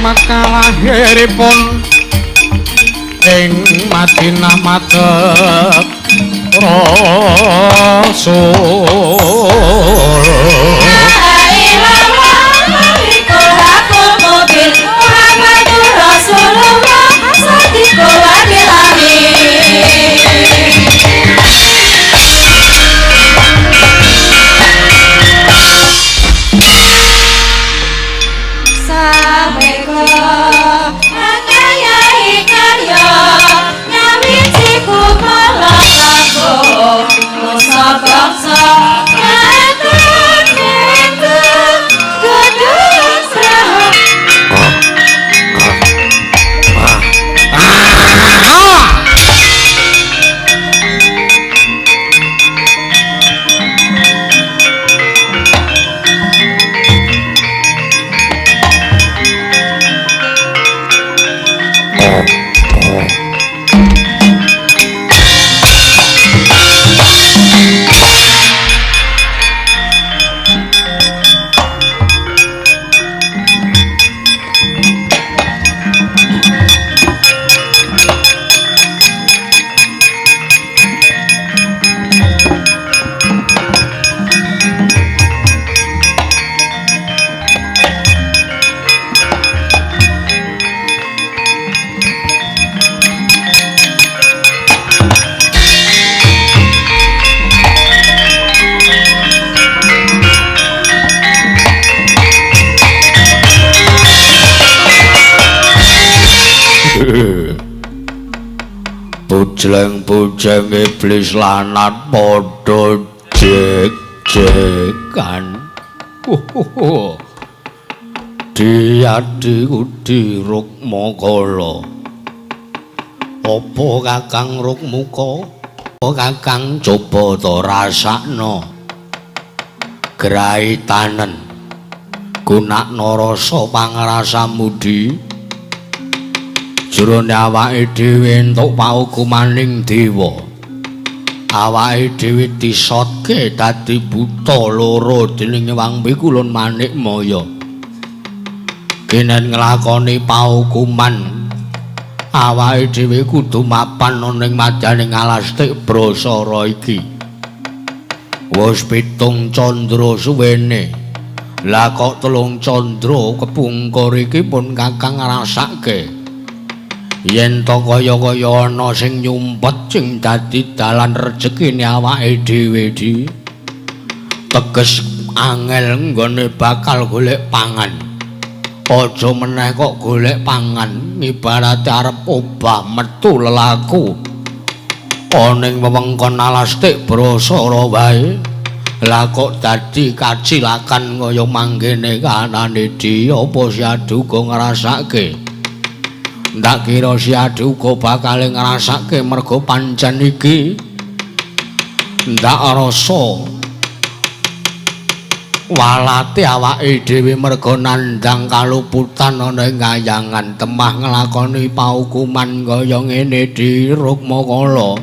makalahiripun ing Madinah madhep Rasul Bujeng-bujeng iblis lanat padha jek-jekan. Diadi udi Rukmakala. Apa Kakang Rukmuka? Apa Kakang coba to rasakno. Graitanen. Gunakna rasa pangrasamudi. Jroning awake dhewe entuk paukumaning dewa. Awake dhewe disotke dadi buta loro dening Hyang Pikulun Manikmaya. Kenen nglakoni paukuman awake dhewe kudu mapan ning madyaning alastik brasara iki. Wis 7 candra suwene. Lah kok 3 candra kepungkur iki pun Kakang ngrasake. Yen to kaya-kaya ana sing nyumpet sing dadi dalan rejekine awake dhewe di teges angel nggone bakal golek pangan. Aja meneh kok golek pangan ibarat arep obah metu lelaku. Ana ing wewengkon alastik brasara wae. Lah kok dadi kacilakan kaya manggene kanane di apa si Aduga ngrasake. Ndak kira si Aduga bakal ngrasake mergo pancen iki ndak rasa walate awake dhewe mergo nandhang kaluputan ana ing kayangan temah nglakoni paukuman kaya ngene di Rukmakala.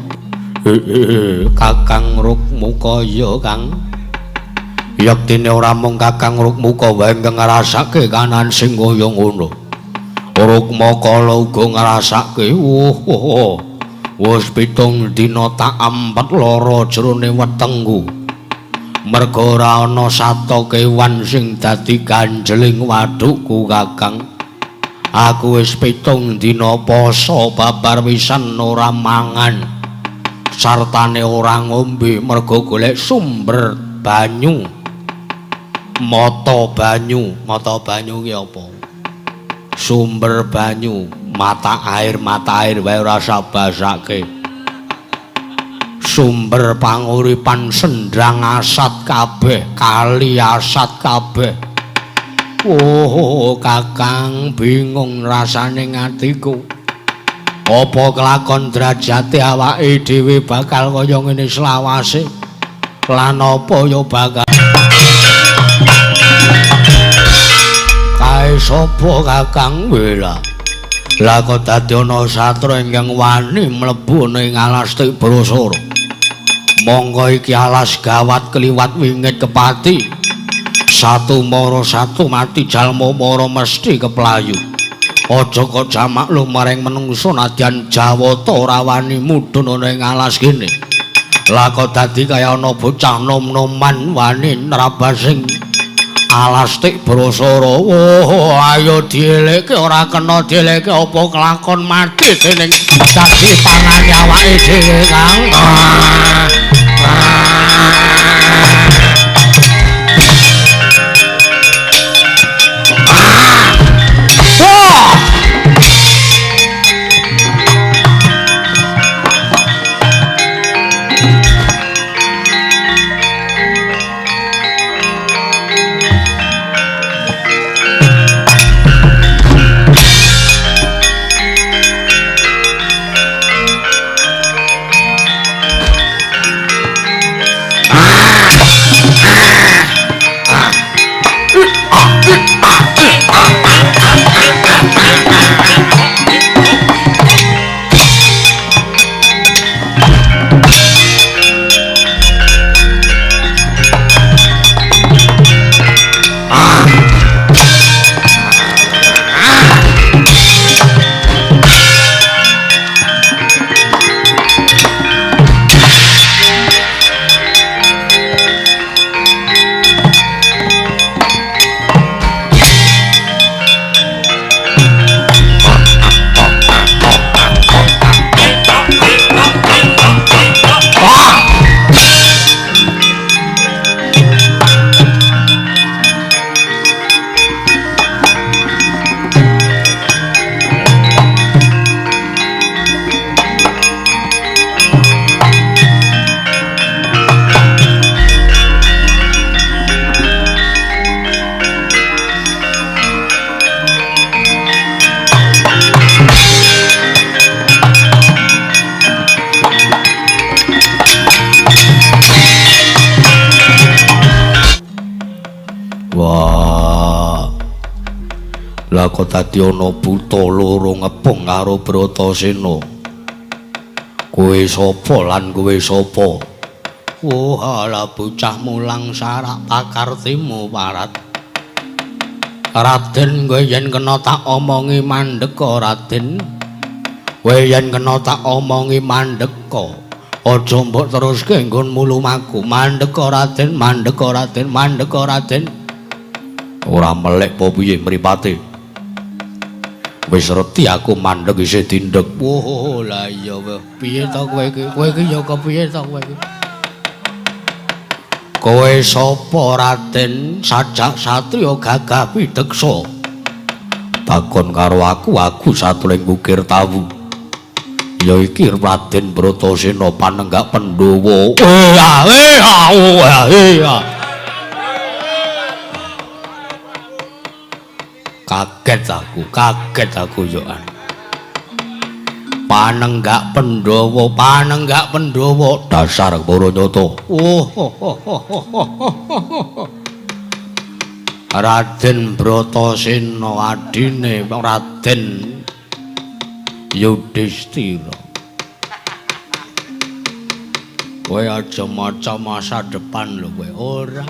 Kakang Rukmuka ya Kang. Yektine ora mung Kakang Rukmuka wae ngrasake kanan sing kaya ngono. Rukmakala uga ngrasake wis 7 dina tak ampet lara jroning wetengku. Merga ora ana sato kewan sing dadi ganjeling wadukku Kakang. Aku wis 7 dina poso babar wisan ora mangan. Sartane ora ngombe merga golek sumber banyu. Mata banyu ki apa? Sumber banyu, mata air wae ora sabasake. Sumber panguripan sendrang asat kabeh, kali asat kabeh. Kakang bingung rasane ngatiku. Apa kelakon derajate awake dhewe bakal kaya ngene selawase? Lan apa ya bakal sapa Kakang Wela? Lah kok dadi ana satra ingkang wani mlebu ning alastik brasara. Monggo iki alas gawat kliwat wingit kepati. Satu mara satu mati jalma mara mesti keplayu. aja kok jamak lumaring menungso nadyan Jawata ora wani mudhun ana ing alas kene. Lah kok dadi kaya ana bocah nom-noman wani nrabasing alas tik brasara. Oh, ayo dielekke ora kena dielekke apa kelakon mati dening dadi pangane awake dhewe Kang. Lah kok dadi ana buta loro ngepung karo Bratasena. Kowe sapa lan kowe sapa? Oh, ala bocah mulang sarak pakartimu parat. Raden kowe yen kena tak omongi mandeka Raden. Kowe yen kena tak omongi mandeka. Aja mbok teruske nggonmu lumaku. Mandeka Raden, mandeka Raden, mandeka Raden. Ora melek apa piye mripate? Wis reti aku mandeg isih dindeg. Oh, lah iya wae. Piye to kowe iki? Kowe iki ya kepiye to kowe iki? Kowe sapa Raden? Sajak satriya gagah pideksa. Takon karo aku satuling ukir tawu. Ya iki Raden Bratasena panenggak Pandhawa. Kaget aku yoan. Panenggak Pandhawa dasar Baranyata. Raden Bratasena adine Raden Yudhistira. Kowe aja maca masa depan lho kowe ora.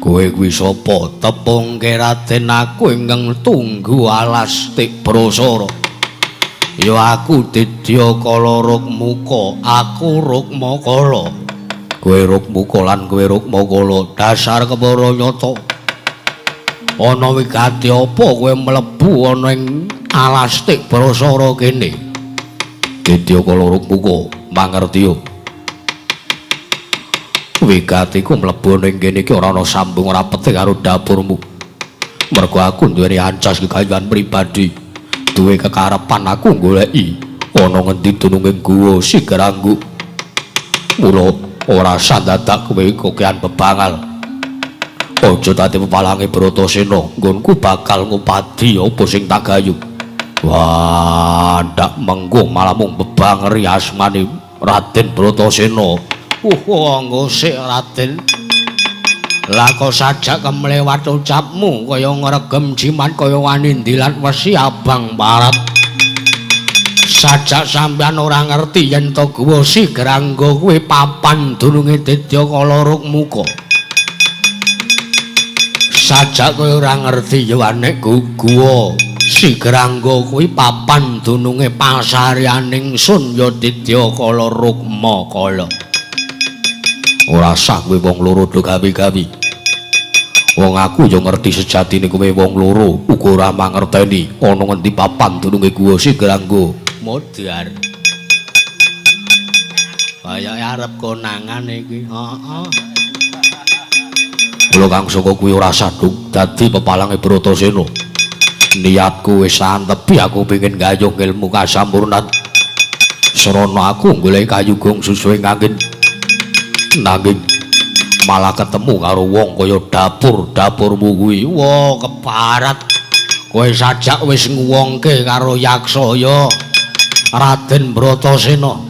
Kowe kuwi sapa? Tepungke Raden aku ingkang tunggu alas tik brasara. Ya aku Dedya Kala Rukmuka, aku Rukmakala. Kowe Rukmuka lan kowe Rukmakala, dasar Kebaranyata. Ana wigati apa kowe mlebu ana ing alas tik brasara kene? Dedya Kala Rukmuka, mangerti yo. Wigatiku mlebu ning kene iki ora ana sambung rapete karo dapurmu. Mergo aku duweni ancas kekayuhan pribadi, duwe kekarepan aku goleki ana ngendi dununging guwa Sigaranggu. Mula ora sandadak kowe kokean bebangal. Aja dadi pepalange Bratasena, nggonku bakal ngupadi apa sing tak gayu. Wah, ndak mengko malah mung bebangeri asmane Raden Bratasena. Anggo sik Raden. Lah kok sajak kemlewat ucapmu kaya ngregem jimat kaya wani ndilat wesi abang barat. Sajak sampean ora ngerti yen to guwa Sigarangga kuwi papan dununge Dedya Kala Rukmuka. sajak kowe ora ngerti ya nek guwa Sigrangga kuwi papan dununge pasaryaning Sun Yadidya kala Rukma kala. Ora sah kowe wong loro do gawe-gawe. Wong aku ya ngerti sejatine kowe wong loro uga ora mangerteni ana ngendi papan dununge guwa Sigrangga. Modar. Kaya arep konangan iki. Heeh. Kula Kang Saka kuwi ora sadhuk dadi pepalange Bratasena. Niatku wis santepi aku pengin gayuh ilmu kasampurnan. Srana aku golek kayu gong susuhe nganggen. Nanging malah ketemu karo wong kaya dapur-dapurmu kuwi. Wah, keparat. Kowe sajak wis nguwongke karo Yaksaya Raden Bratasena.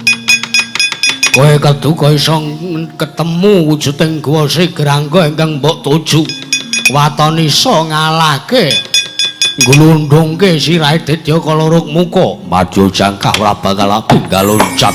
Kowe keduka iso ketemu wujuding Guwa Sigrangga ingkang mbok tuju. Waton iso ngalahke nglundhungke sirahe Dedya kala Rukmuka. Maju jangkah ora bakal tinggal loncat.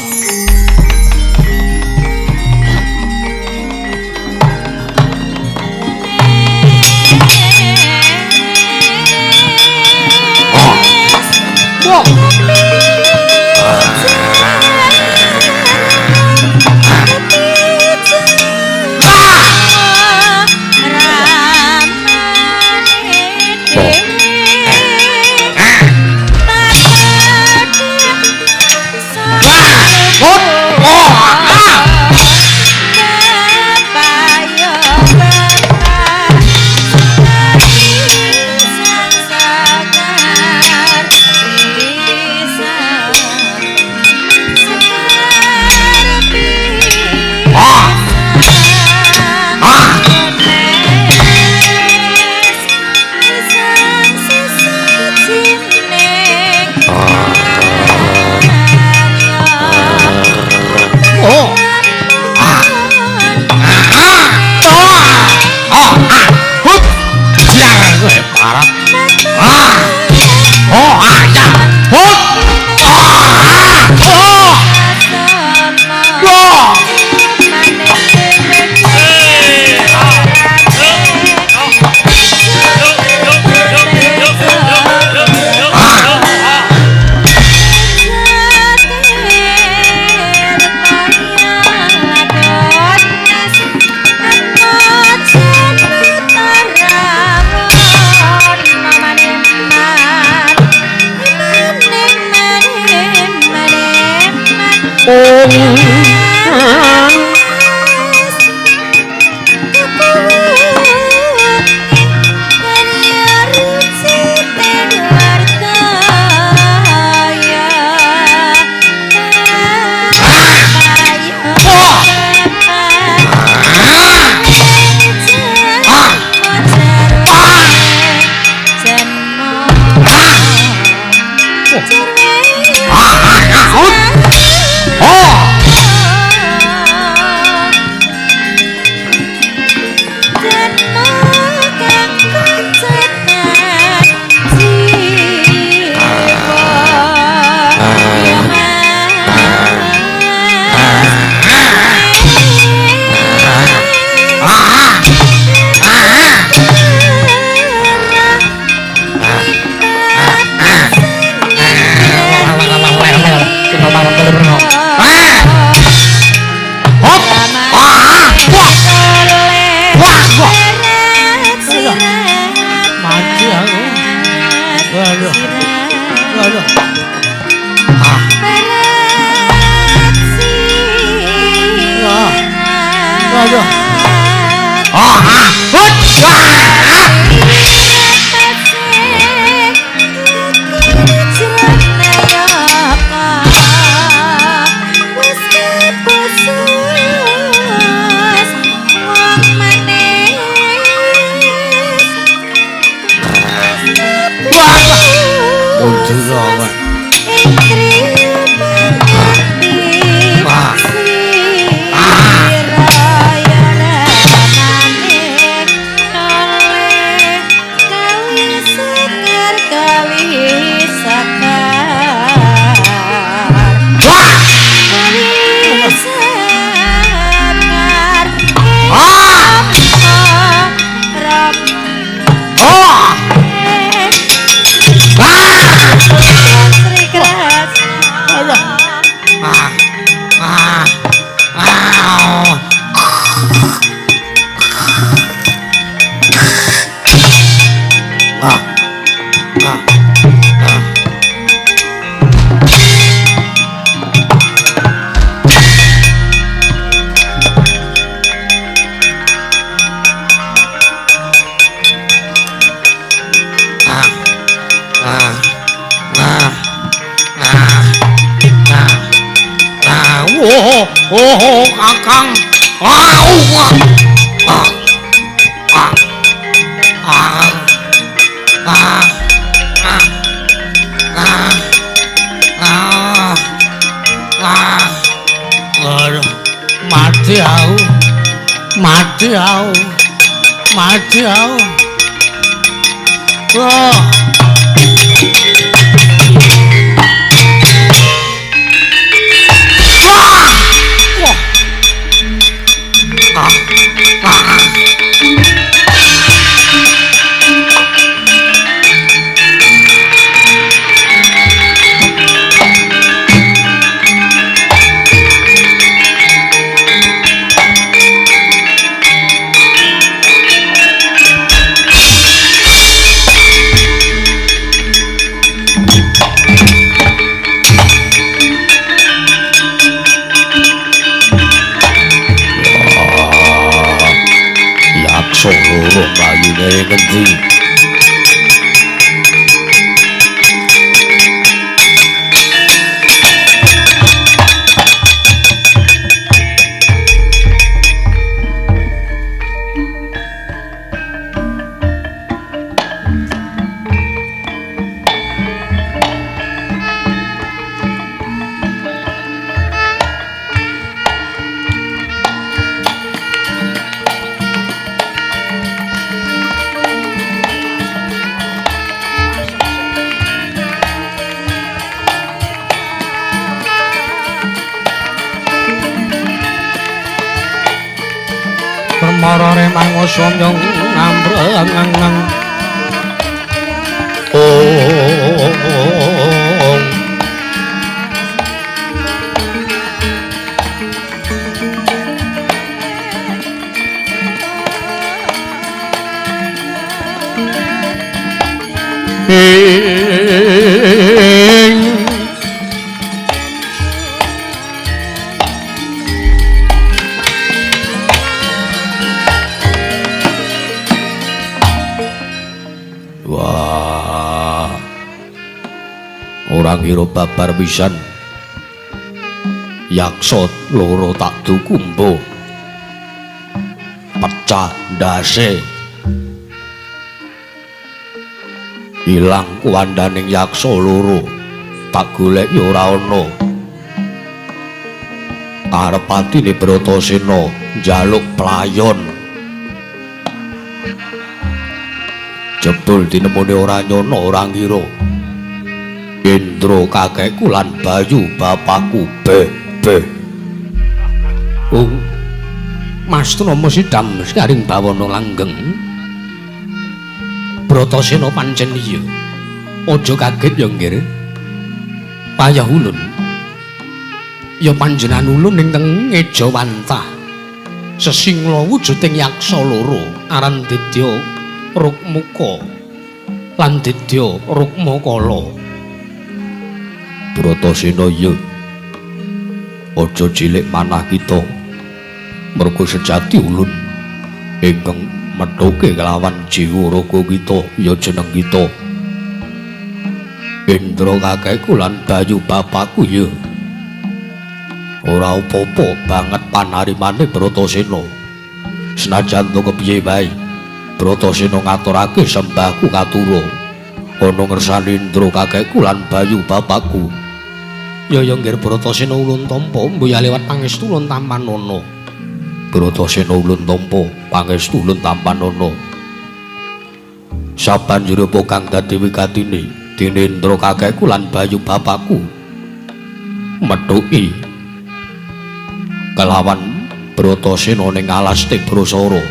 Kakang. Mati aku. Mati aku. Mati aku. Wah. Loro bayune ngendi marane mangoso nyong ngambrang Ngira babar pisan yaksa loro tak dukumbo pecah ndase ilang kuwandaning yaksa loro tak golek ya ora ana arep patine Bratasena njaluk playon jebul dinemoni ora nyono ora ngira Indra kakekku lan Bayu bapakku be Mas Trama sidam saring bawana langgeng Bratasena pancen iya aja kaget ya nggih payah ulun ya panjenengan ulun ing teng Ngejawantah sesingla wujuding yaksa loro aran Dedya Rukmuka lan Dedya Rukmakala Bratasena ya aja cilik manah kita mergo sejati ulun ingkang methuke kelawan jiwa raga kita ya jeneng kita Indra kakekku lan Bayu bapakku ya ora apa-apa banget panarimane Bratasena senajan to kepiye wae Bratasena ngaturake sembahku katura ana ngersani Indra kakekku lan Bayu bapakku ya nggih Bratasena ulun tampa mbuya liwat pangestu ulun tampan ana Bratasena ulun tampa pangestu ulun tampan ana sabanjure apa kang dadi wigatine dene Indra kakekku lan Bayu bapakku methuki kelawan Bratasena ning alas Tebrasara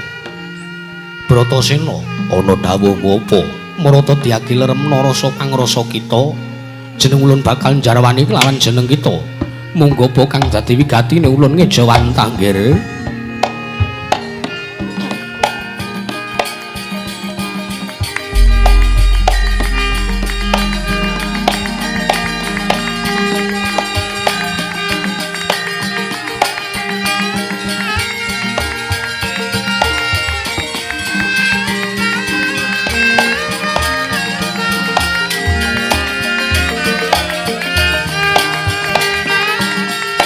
Bratasena ana dawuh apa marata diagilerem rasa pangrasa kita jeneng ulun bakal njarwani kelawan jeneng kita monggo apa kang dadi wigatine ulun Ngejawantah nggih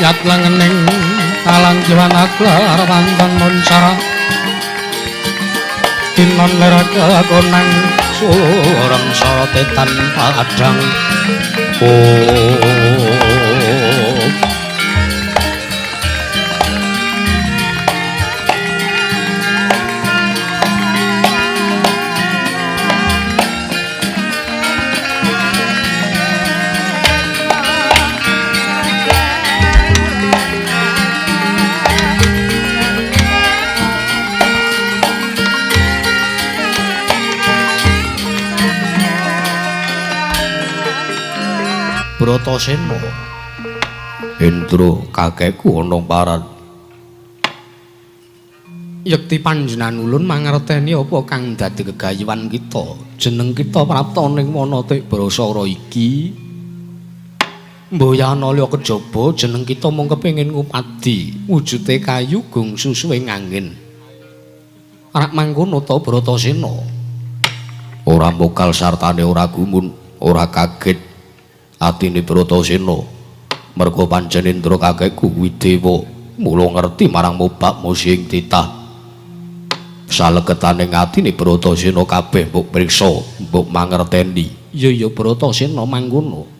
Tingkat lengening alang jiwan aglar wonten moncara Tinon leraga konang sureng sotetan padang Bratasena Indra kakekku ana paran Yekti panjenengan ulun mangerteni apa kang dadi gegayuhan kita jeneng kita prapta ning Wanatik Brasara iki mboyana liya kejaba jeneng kita mung kepengin ngupadi wujude kayu gung susuhe angin arak mangkono ta Bratasena ora mokal sartane ora gumun ora kaget atine Bratasena merga pancen Indra kakekku Widewa mula ngerti marang mubak musing titah saleketaning atine Bratasena kabeh mbok priksa mbok mangerteni ya Bratasena mangkono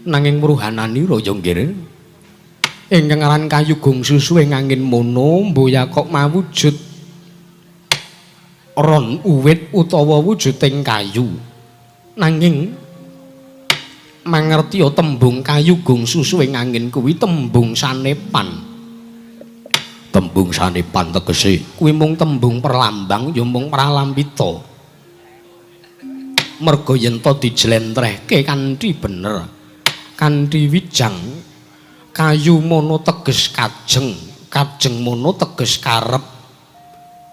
nanging mruhananira ya nggih ingkang aran kayu gung susuhe angin mono mboya kok mawujud ron uwit utawa wujuding kayu nanging mangerti tembung kayu gung susuing angin kuwi tembung sanepan tegese kuwi mung tembung perlambang ya mung pralambita merga yen to dijlentrehke kanthi bener kanthi wijang kayu mono teges kajeng mono teges karep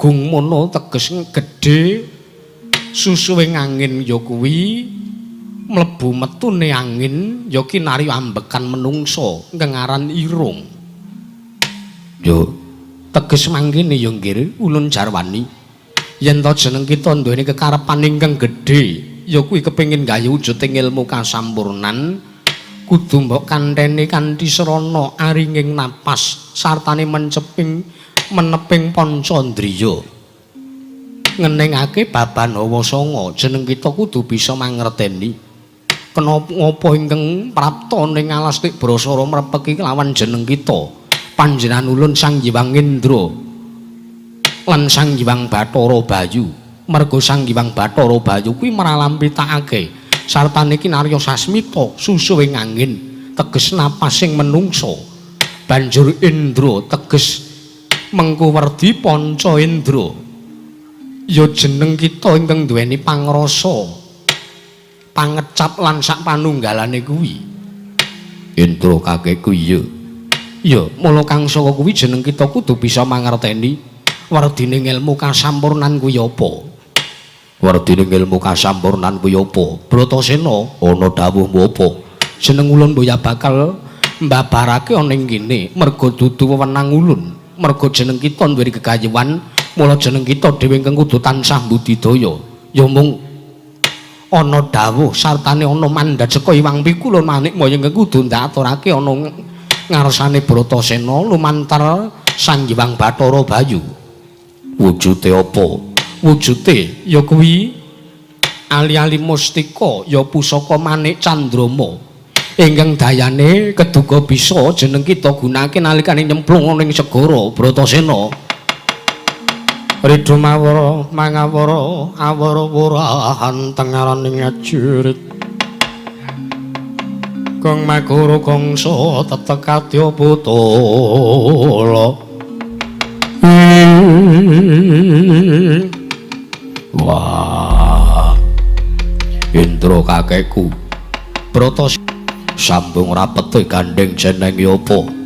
gung mono teges gedhe susuing angin ya kuwi mlebu metune angin ya kinarya ambekan menungsa ngengaran irung yo teges mangkene ya nggih ulun jarwani yen to jeneng kita duweni kekarepan ingkang gedhe ya kuwi kepengin gawe wujuding ilmu kasampurnan kudu mbok kantheni kanthi srana aringing napas sartane meneping pancandriya ngeningake baban hawa sanga jeneng kita kudu bisa mangerteni kenapa ingkang prapta ning Alastik Brasara mrepeki kelawan jeneng kita panjenengan ulun Sang Hyang Indra lan Sang Hyang Bathara Bayu merga Sang Hyang Bathara Bayu kuwi mralampitakake sartane kinarya sasmita susuing angin teges napasing menungsa banjur Indra teges mengko werdi panca Indra ya jeneng kita ingkang duweni pangrasa pangecap lan sak panunggalane kuwi Indra kakekku iya mula kang saka kuwi jeneng kita kudu bisa mangerteni werdine ilmu kasampurnan kuwi apa Bratasena ana dawuhmu apa jeneng ulun mboya bakal mbabarake ana ing kene merga dudu wewenang ulun merga jeneng kita duweni gegayuhan mula jeneng kita dhewe ingkang kudu tansah budidaya ya mung ana dawuh sartane ana mandat saka Hyang Pikulun Manik Maya ingkang kudu ndaturake ana ngarsane Bratasena lumantar Sang Hyang Bathara Bayu wujude apa wujude ya kuwi ali-ali mustika ya pusaka Manik Candrama ingkang dayane keduga bisa jeneng kita gunakake nalikane nyemplung ning segara Bratasena Ridho mawara mangawara awara-warahan tengaraning ajurit kang magara gangsa tetekadya putala wah Indra kakekku Bratasena sambung rapete gandeng jeneng apa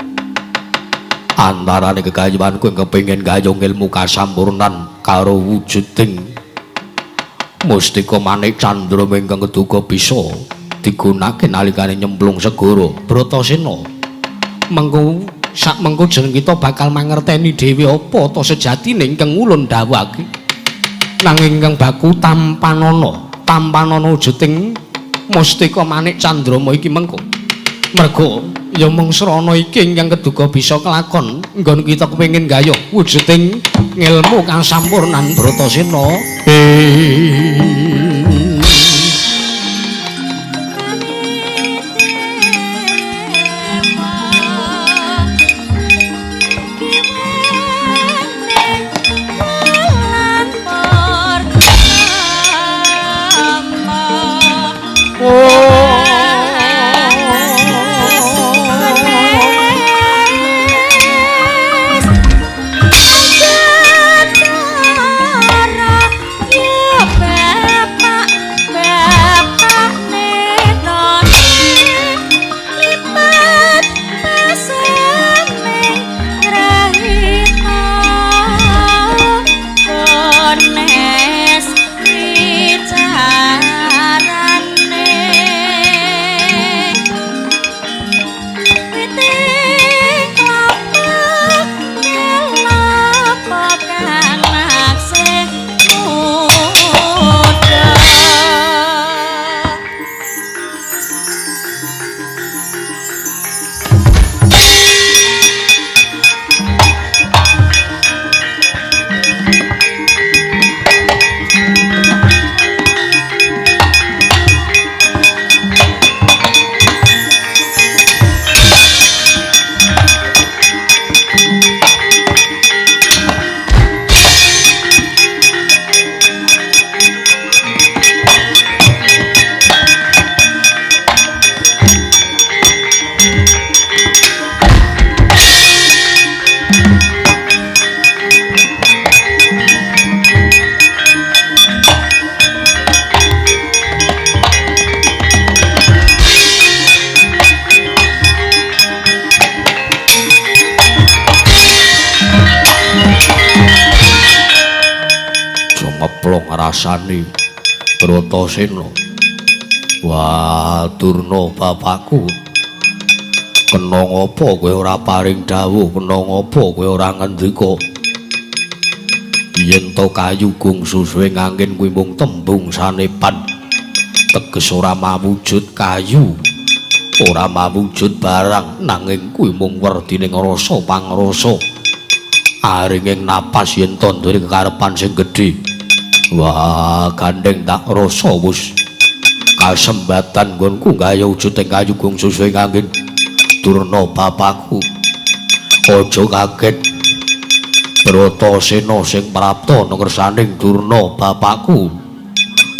antarane gegayuhanku yang kepingin gayung ilmu kasampurnan karo wujuding mustika Manik Candrama ingkang keduga bisa digunakake nalikane nyemplung segara Bratasena mengko sak mengko jeneng kita bakal mangerteni dhewe apa ta sejatine ingkang ulun dawuhake nanging ingkang baku tampanana wujuding mustika Manik Candrama iki mengko Mergo ya mung srana iki ingkang keduga bisa kelakon nggon kita kepengin gayuh wujuding ngilmu kang sampurnan Bratasena. Rasane Bratasena. Wah, Durna bapakku. Kena ngapa kowe ora paring dawuh, kena ngapa kowe ora ngendika? Yen to kayu gungsu suwe nganggen kuwi mung tembung sanepan. Teges ora mawujud kayu, ora mawujud barang, nanging kuwi mung werdining rasa pangrasa. Aringing napas yen tandane kekarepan sing gedhe. Wah, gandeng tak rasa wis kasembatan nggonku gaya wujuding kayu gungsu suwe nganggen Durna bapakku. Aja kaget Bratasena sing prapta ngersaning Durna bapakku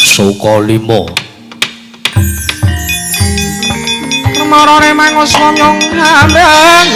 Sukalima. Marane mangus wong ngandang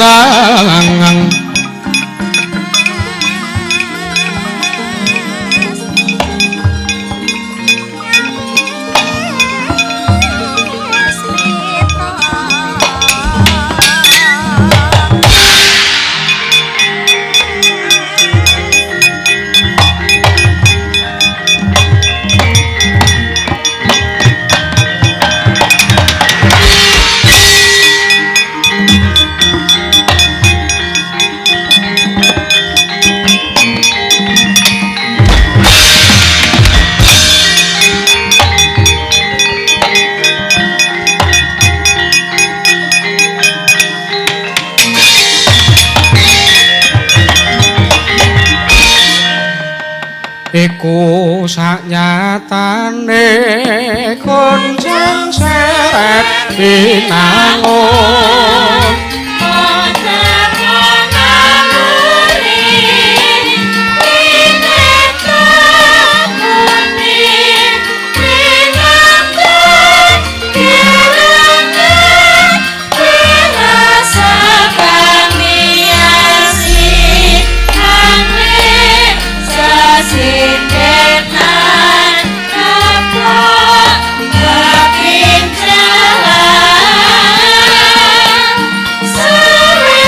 iku saknyatane kuncen seret pinangun Sorry.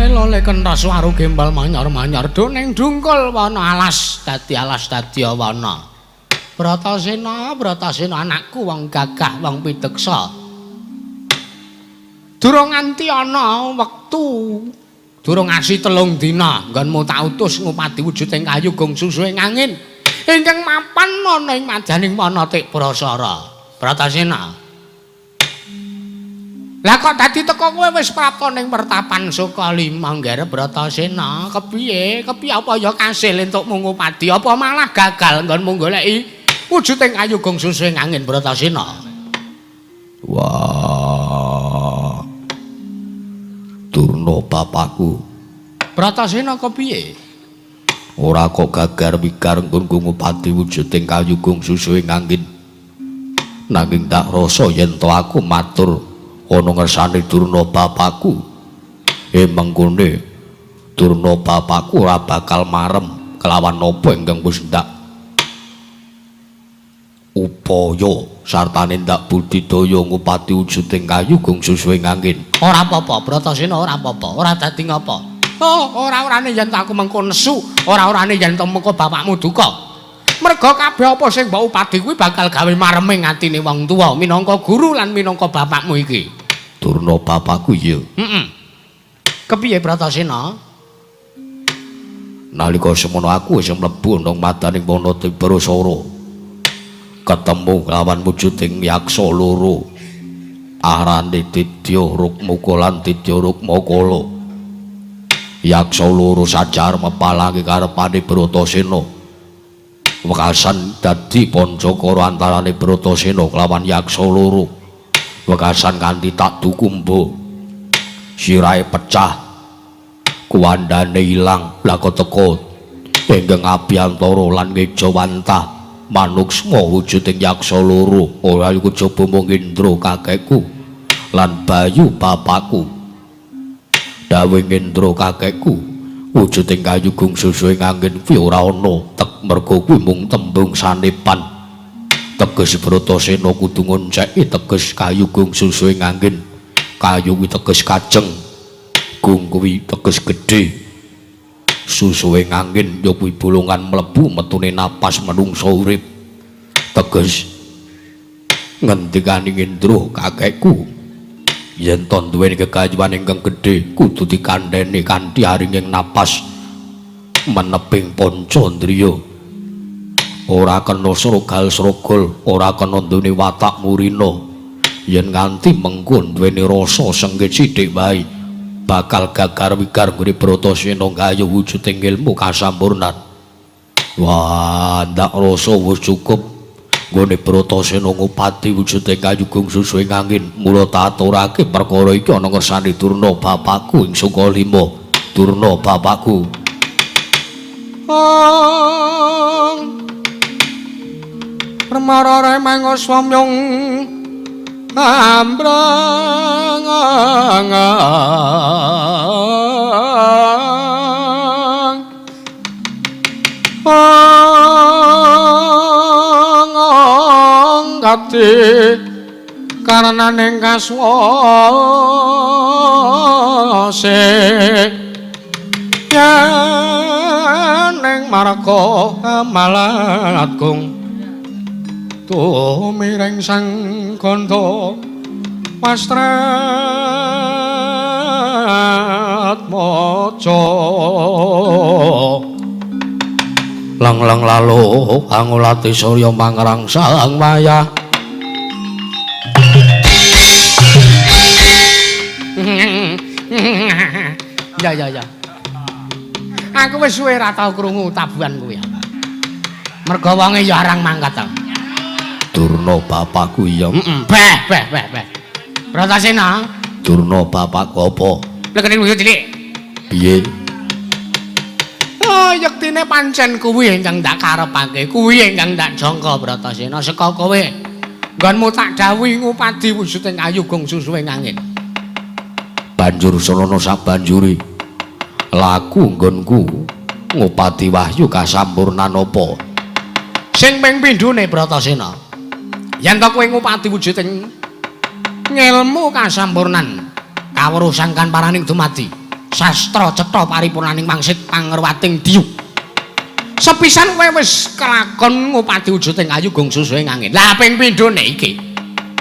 Lole kenthos waru gembal manyar-manyar do ning dungkul wana alas dadi wana. Bratasena anakku wong gagah wong pideksa. Durung nganti ana wektu. Durung asih 3 dina nggonmu tak utus ngupati wujuding kayu gong susuing angin. Ingkang mapan ana ing madaning Manatik Brasara. Bratasena. Lah kok dadi teko kowe wis prapta ning pertapan Sukalima nggarep Bratasena? Kepiye? Kepiye apa ya kasil entukmu ngupati? Apa malah gagal nggonmu goleki wujuding ayu gong susuing angin Bratasena? Wah. Durna bapakku. Bratasena kepiye? Ora kok gagar wikar nggonku ngupati wujuding kayu gong susuing angin. Nanging tak rasa yen to aku matur ana ngersane Durna bapakku mengkone Durna bapakku ora bakal marem kelawan apa ingkang wis ndak upaya sartane ndak budidaya ngupati wujuding kayu gong susuing angin. Ora apa-apa Bratasena, ora apa-apa, ora dadi ngapa. Oh, ora-orane yen aku mengko nesu, ora-orane yen mengko bapakmu duka. Merga kabeh apa sing mbok upadi kuwi bakal gawe mareming atine wong tuwa minangka guru lan minangka bapakmu iki. Durna bapakku ya. Kepiye Bratasena? Nalika semono aku wis mlebu nang madaning Manatik Brasara. Ketemu lawan wujuding yaksa loro. Arane Tidya Rukmaka lan Tidya Rukmakala. Yaksa loro sajar mepalangi karepane Bratasena. Wekasan dadi pancakara antarane Bratasena kelawan yaksa loro. Wekasan kanthi tak dukumba sirahe pecah kuwandane ilang lah kok teka Enggeng Abiyantara lan Ngejawantah manuksma wujuding yaksa loro ora iku coba mung Indra kakekku lan Bayu bapakku dawuh Indra kakekku wujuding kayu gong susuing angin kuwi ora ana tek merga kuwi mung tembung sanepan. Teges Bratasena kudu ngonceki teges kayu gong susuing angin. Kayu kuwi teges kajeng. Gong kuwi teges gedhe. Susuing angin ya kuwi bolongan mlebu metune napas manungsa urip. Teges ngendikane Indra kakekku yen to duweni kekayuan ingkang gedhe kudu dikandheni kanthi aringing napas meneping pancandriya. Ora kena srogal-srogol, ora kena ndone watak murina. Yen nganti mengko duweni rasa senggit sithik wae, bakal gagar wigar nggone Bratasena gayuh wujuding ilmu kasampurnan. Wah, ndak rasa wis cukup nggone Bratasena ngupati wujuding kayu gong susuing angin. Mula tak aturake perkara iki ana ngersane Durna bapakku ing Sukalima. Durna bapakku. Permara remeng swamyong ambrang ngati karenaning kaswase yen ning marga malatgung tumiring sang kandha pastrat maca lang-lang lalu angulati surya mangrangsang wayah ya aku wis suwe ra tau krungu tabuhan kuwi merga wonge ya arang mangkat ta Durna bapakku ya. Beh. Bratasena. Durna bapakku apa? Lekene wis cilik. Piye? Oh, yektine pancen kuwi ingkang ndak karepake, kuwi ingkang ndak jangka Bratasena saka kowe. Nggonmu tak dawuhi ngupadi wujuding ayu gong susuing angin. Banjur sarana sabanjure laku nggonku ngupadi wahyu kasampurnan apa? Sing ping pindhone Bratasena. Yen to kowe ngupati wujuding ngilmu kasampurnan kawruh sangkan paraning dumadi sastra cetha paripurnaning mangsit pangerwating diyu sepisan kowe wis kelakon ngupadi wujuding ayu gong susuing angin lah ping pindhone iki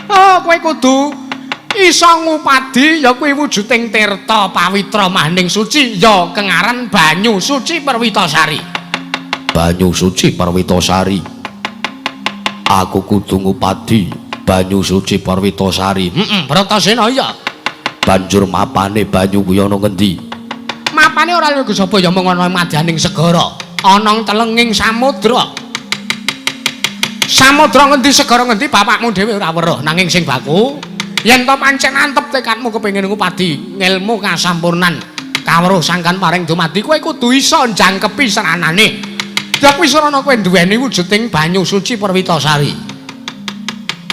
oh kowe kudu iso ngupadi ya kuwi wujuding tirta pawitra maning suci ya kengaran banyu suci Perwitasari banyu suci Perwitasari aku kudu ngupadi banyu suci Perwitasari Bratasena iya banjur mapane banyu kuwi ana ngendi mapane ora lho sapa ya mung ana madyaning segara ana telenging samudra samudra ngendi segara ngendi bapakmu dhewe ora weruh nanging sing baku yen to pancen antep tekadmu kepengin ngupadi ngilmu kasampurnan kawruh sangkan paring dumadi kowe kudu iso njangkepi seranane ya kuwi sarana kowe duweni wujuding banyu suci Perwitasari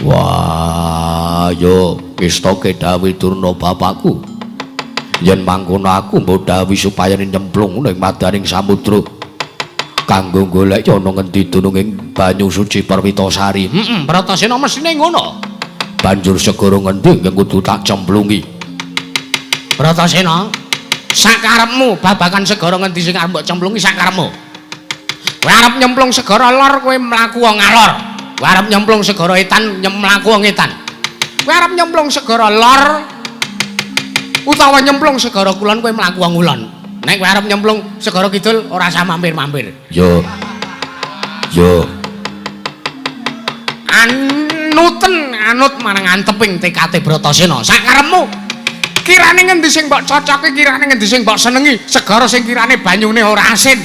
wah yo wis to kedhawe durna bapakku yen mangkono aku mbok dawuh supaya nyemplung ning madaning samudra kanggo golek ana ngendi dununging banyu suci Perwitasari Bratasena mesine ngono banjur segara ngendi kudu tak cemplungi Bratasena sakarepmu babagan segara ngendi sing arep mbok cemplungi sakarepmu kowe arep nyemplung segara lor kowe mlaku ngalor kowe arep nyemplung segara etan mlaku ngetan kowe arep nyemplung segara lor utawa nyemplung segara kulon kowe mlaku ngulon nek kowe arep nyemplung segara kidul ora usah mampir-mampir yo anut marang anteping tekate Bratasena sakarepmu kirane ngendi sing mbok cocoke kirane ngendi sing mbok senengi segara sing kirane banyune ora asin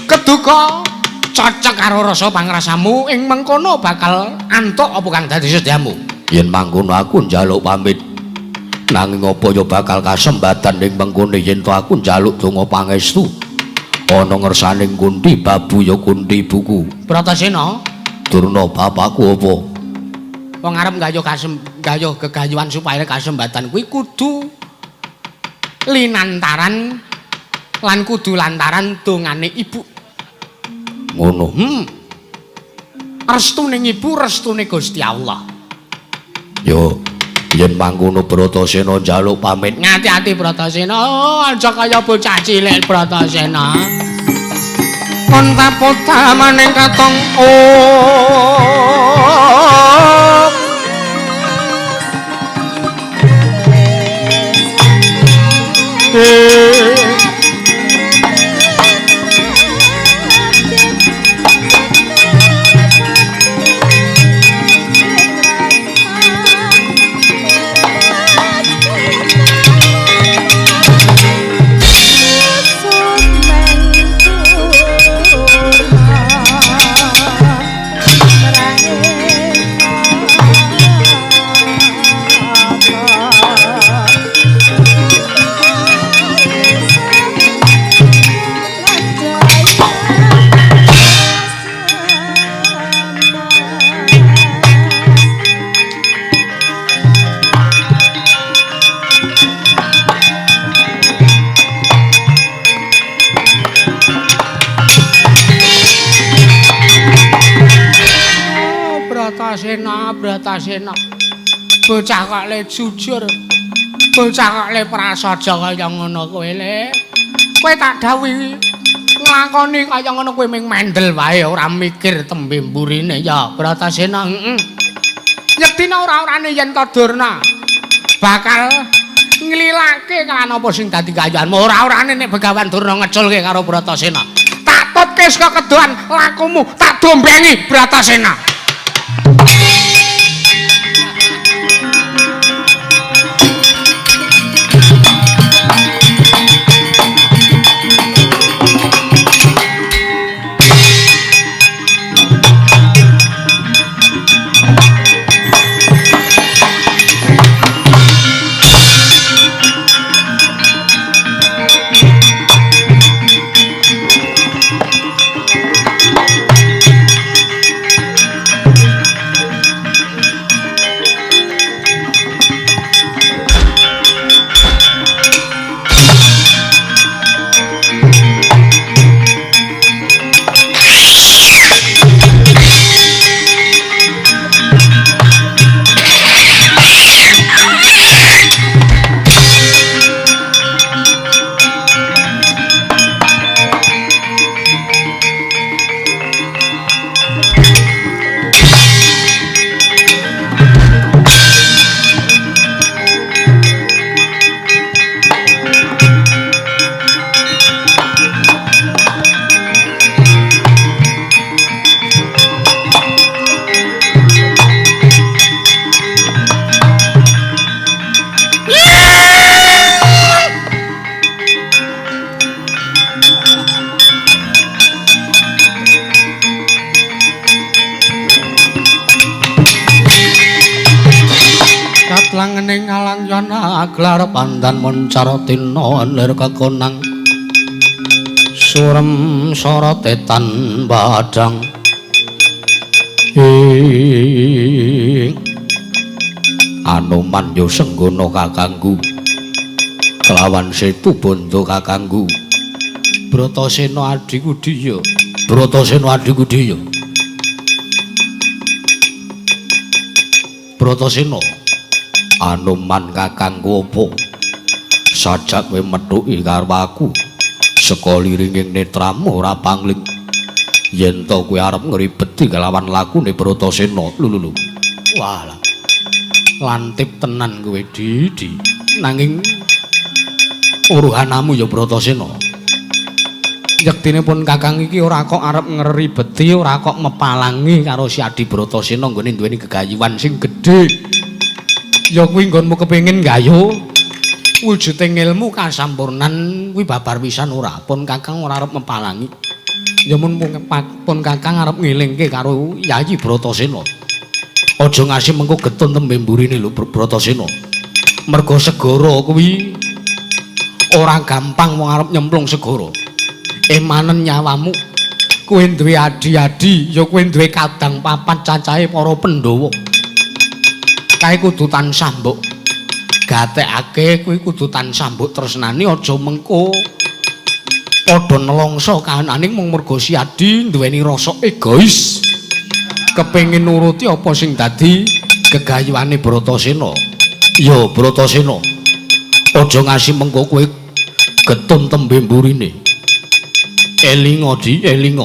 keduka cocok karo rasa pangrasamu ing mengkono bakal antuk apa kang dadi sedyamu yen mangkono aku njaluk pamit nanging apa ya bakal kasembatan ning mengkono yen to aku njaluk donga pangestu ana ngersaning Kunti babu ya Kunti buku Bratasena durna bapakku apa wong arep gayuh gegayuhan supaya kasembatan kuwi kudu linantaran lan kudu lantaran dongane ibu ngono restuning ibu restune Gusti Allah yo yen mangkono Bratasena njaluk pamit ngati-ati Bratasena aja kaya bocah cilik Bratasena konta-pota maning katong Bratasena bocah kok le jujur bocah kok le prasaja kaya ngono kowe le kowe tak dawuhi nglakoni kaya ngono kowe ming mendel wae ora mikir tembe mburine ya Bratasena yektine ora-orane yen Kadurna bakal nglilake kan apa sing dadi kayuanmu ora-orane nek Begawan Durna ngeculke karo Bratasena tak tutke saka kedoan lakumu tak dombengi Bratasena langening alang yana gelar pandan moncar tino lir kekonang surem sorotetan badang Anoman yo senggono kakangku kelawan setu bondo kakangku Bratasena adiku diya Bratasena adiku diya Bratasena Anoman kakangku apa sajak kowe methuki karo aku saka liringing netramu ora pangling yen to kowe arep ngribeti kelawan lakune Bratasena lho walah lantip tenan kowe Didi nanging uruhanamu ya Bratasena yektinipun kakang iki ora kok arep ngribeti ora kok mepalangi karo si Adi Bratasena nggone duweni gegayuhan sing gedhe ya kuwi nggonmu kepengin gayo wujuding ilmu kasampurnan kuwi babar pisan ora pun kakang ora arep mepalangi ya mun pun kakang arep ngelingke karo Yayi Bratasena aja ngasih mengko getun tembe mburine lho Bratasena mergo segara kuwi ora gampang wong arep nyemplung segara emanen nyawamu kowe duwe adi-adi ya kowe duwe kadang papat cacahe para Pandhawa kae kudu tansah mbok gatekake kowe kudu tansah mbok tresnani aja mengko padha nelongso kahananing mung mergo si Adi duweni rasa egois kepengin nuruti apa sing dadi gegayuhane Bratasena ya Bratasena aja ngasih mengko kowe getun tembe mburine elinga di elinga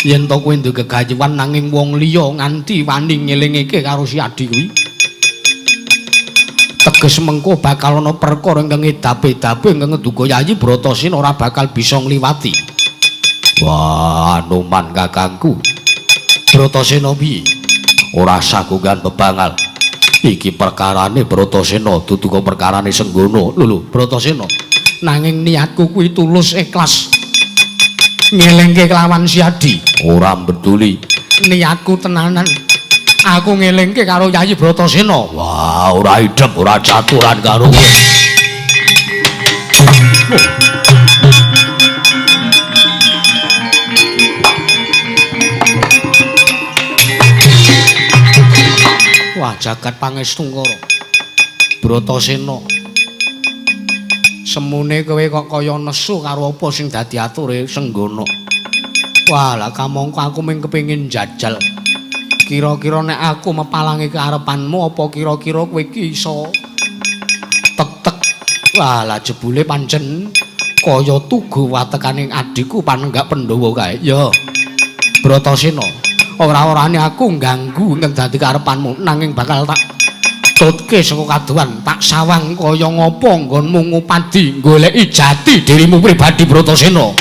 yen to kowe duwe gegayuhan nanging wong liya nganti wani ngelingake karo si Adi kuwi teges mengko bakal ana perkara ingkang edape-edape ingkang ngeduga Yayi Bratasena ora bakal bisa ngliwati wah Anoman kakangku Bratasena piye ora sagugan bebangal iki perkarane Bratasena dudu kok perkarane Senggono lho Bratasena nanging niatku kuwi tulus ikhlas ngelingke kelawan si Adi ora peduli niatku tenanan aku ngelingke karo Yayi Bratasena wah ora idep ora caturan karo wah jagat pangestungkara Bratasena semune kowe kok kaya nesu karo apa sing dadi ature Senggono wah lah kamangka aku mung kepengin njajal kira-kira nek aku mepalangi karepanmu apa kira-kira kowe iki iso tek-tek wah lah jebule pancen kaya tugu watekaning adikku Panenggak Pandhawa kae ya Bratasena ora-orane aku ngganggu ing dadi karepanmu nanging bakal tak tutke saka kaduhan tak sawang kaya ngapa nggonmu ngupadi goleki jati dirimu pribadi Bratasena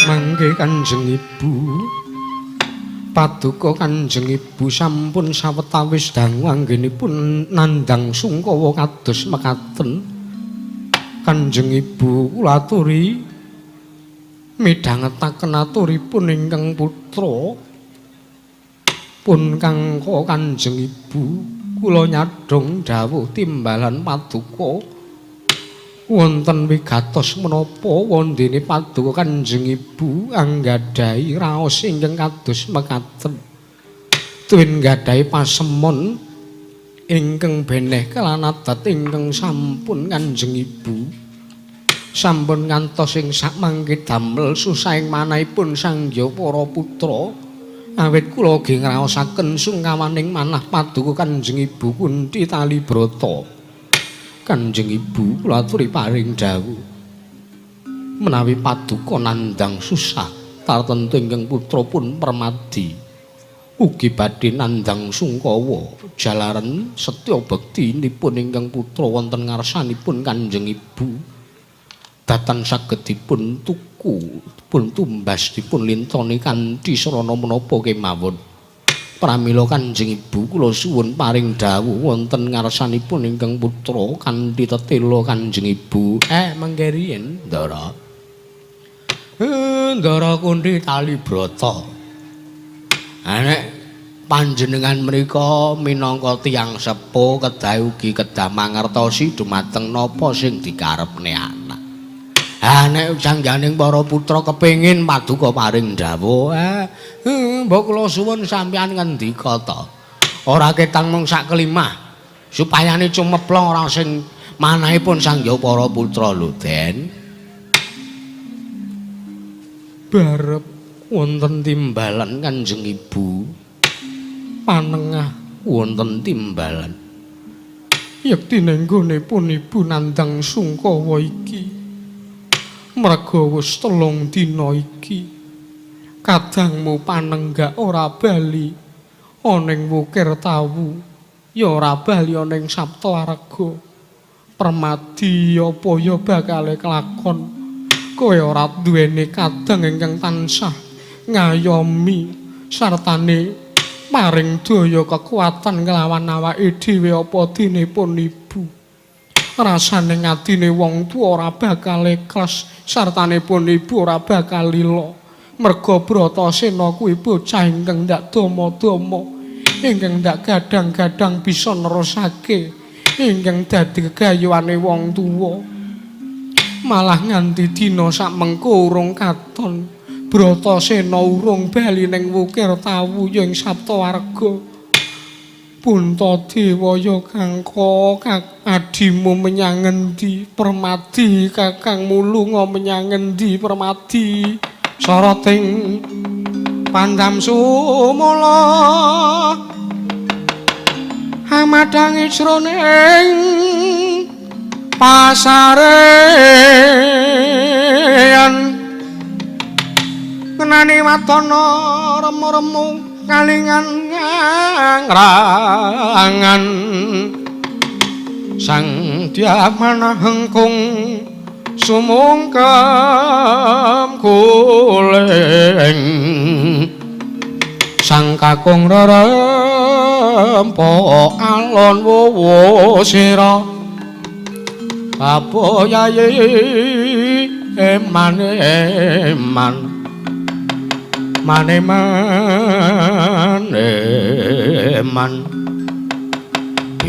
mangke Kanjeng Ibu Paduka Kanjeng Ibu sampun sawetawis dangu anggenipun nandhang sungkawa kados mekaten. Kanjeng Ibu kula aturi midhangetaken aturipun ingkang putra pun kangka Kanjeng Ibu kula nyadhong dawuh timbalan Paduka wonten wigatos menapa wondene Paduka Kanjeng Ibu anggadhahi raos ingkang kados mekaten tuwin gadhahi pasemon ingkang beneh kelan adat ingkang sampun Kanjeng Ibu sampun ngantos ing sakmangke damel susahing manahipun sanggya para putra awit kula ugi ngraosaken sungkawaning manah Paduka Kanjeng Ibu Kunti Talibrata Kanjeng Ibu kula aturi paring dawuh menawi Paduka nandhang susah tartentu ingkang putra pun permadi ugi badhe nandhang sungkawa jalaran setya bektinipun ingkang putra wonten ngarsanipun Kanjeng Ibu datan saged dipun tuku pun tumbas dipun lintoni kanthi sarana menapa kemawon Pramila Kanjeng Ibu kula suwun paring dawuh wonten ngarsanipun ingkang putra kanthi tetela Kanjeng Ibu. Mengke riyen Ndara. Ndara Kunthi Talibrata. Nek panjenengan menika minangka tiyang sepuh kedah ugi kedah mangertosi dumateng napa sing dikarepne anak. Nek jangganing para putra kepengin paduka paring dawuh, mbok kula suwun sampeyan ngendika ta. Ora ketang mung sak kelimah supayane cumeplong ora sing manahipun sangya para putra lho, Den. Barep wonten timbalan Kanjeng Ibu. Panengah wonten timbalan. Yektine nggonipun Ibu nandhang sungkawa iki. Merga wis 3 dina iki kadangmu panenggak ora bali ana ing Wukir Tawu ya ora bali ana ing Saptawarga permadi apa ya bakale kelakon kowe ora duweni kadang ingkang tansah ngayomi sartane paring daya kekuatan nglawan awake dhewe apa dinipun Ibu. Rasane ngatine wong tuwa ora bakal ikhlas sartanipun Ibu ora bakal lila merga Bratasena kuwi bocah ingkang ndak dama-dama ingkang ndak gadang-gadang bisa nerusake ingkang dadi gegayuhane wong tuwa malah nganti dina sak mengko urung katon Bratasena urung bali ning Wukir Tawu ing Saptawarga. Puntadewa ya kangka adimu menyang endi Permadi kakangmu lunga menyang endi Permadi soroting pandam sumula hamadang ijroning pasarean kenani watana remu-remu kalingan ngrangan sang diamana hengkung sumungkem kuleng sang kakung rerempo alon wowo sira aboyayi eman maneman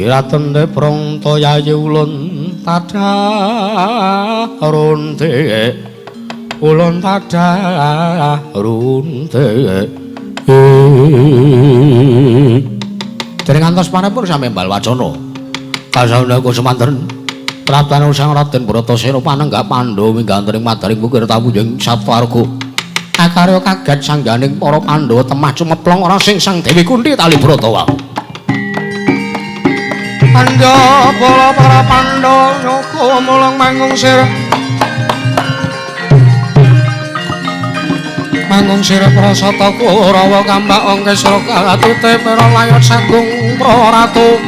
iratende prangta yayi ulun tadarunte dereng ngantos panepun sami mbal wacana kasaundhangku semanten praptan sang Raden Bratasena panenggak Pandhawa minggantening madaring Wukir Tawu ing Saptawarga. Akarya kaget sangganing para Pandhawa temah cumeplong ora sing Sang Dewi Kunthi Talibrata wae. Pandhawa para Pandhawa nyoko mulang manggung sira. Manggung sira prasata Kurawa kambak Ongkesra kalatute para layot sagung praratu.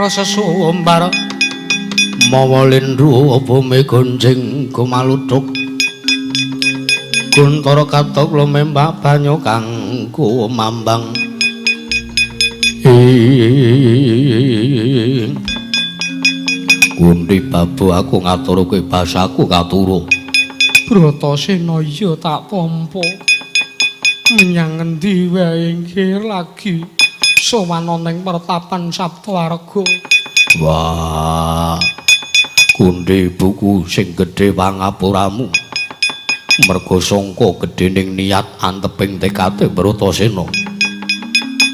Bratasena sesumbar mawa lindru bumi gonjing gumaludhuk Guntara katok lumembah banyu kang kumambang Kunthi babu aku ngaturke basaku katuru Bratasena iya tak tampa menyang endi wae nggih lagi sowan ning pertapan Saptawarga. Wah, Kunthi buku sing gedhe pangapuramu. merga sangka gedhening niat anteping tekade Bratasena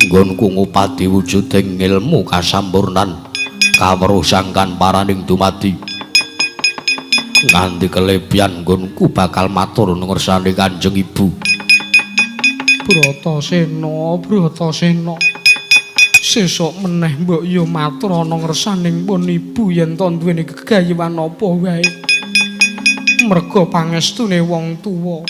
nggonku ngupadi wujuding ilmu kasampurnan kaweruh sangkan paraning dumadi nganti kelebihan nggonku bakal matur ngersane Kanjeng Ibu. Bratasena sesuk meneh mbok yo matur ana ngersaning pun Ibu yen to duweni gegayuhan apa wae merga pangestune wong tuwa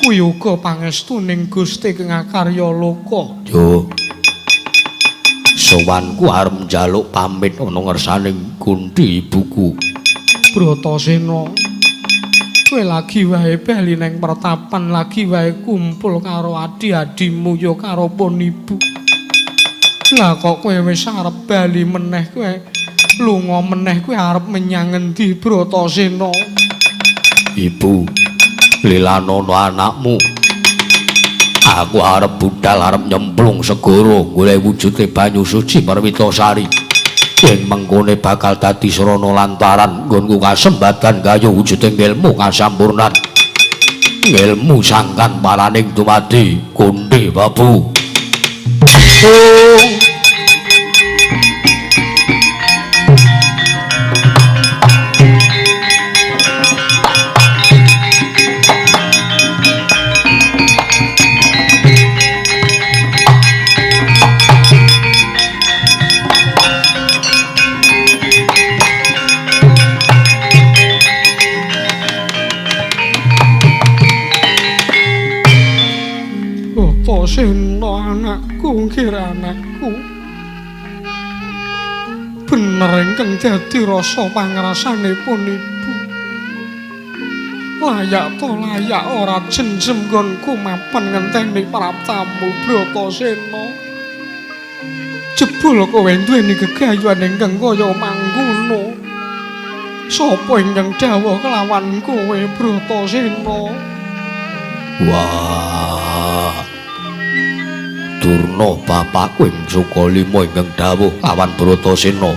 kuwi uga pangestuning Gusti Kang Karya Loka. Yo sowanku arep njaluk pamit ana ngersaning Gundi ibuku. Bratasena kowe lagi wae bali nang pertapan, lagi wae kumpul karo adi-adimu ya karo pun ibu. Lah kok kowe wis arep bali meneh, kowe lunga meneh, kowe arep menyang endi Bratasena? Ibu, lilanono anakmu. Aku arep budal, arep nyemplung segara golek wujude banyu suci Perwitasari. Yen mengkone bakal dadi srana lantaran nggonku kasembadan kaya wujuding ilmu kasampurnan. Ilmu sangkan paraning dumadi Gundi Babu. Bratasena anakku, kira anakku. Bener ingkang dadi rasa pangrasanipun ibu. Layak to layak ora jenjem nggonku mapan ngenteni praptamu Bratasena. Jebul kowe duweni gegayuhan ingkang kaya mangkono. Sapa ingkang dawuh kelawan kowe Bratasena? Wah. Durna bapakku ing Sukalima ingkang dawuh lawan Bratasena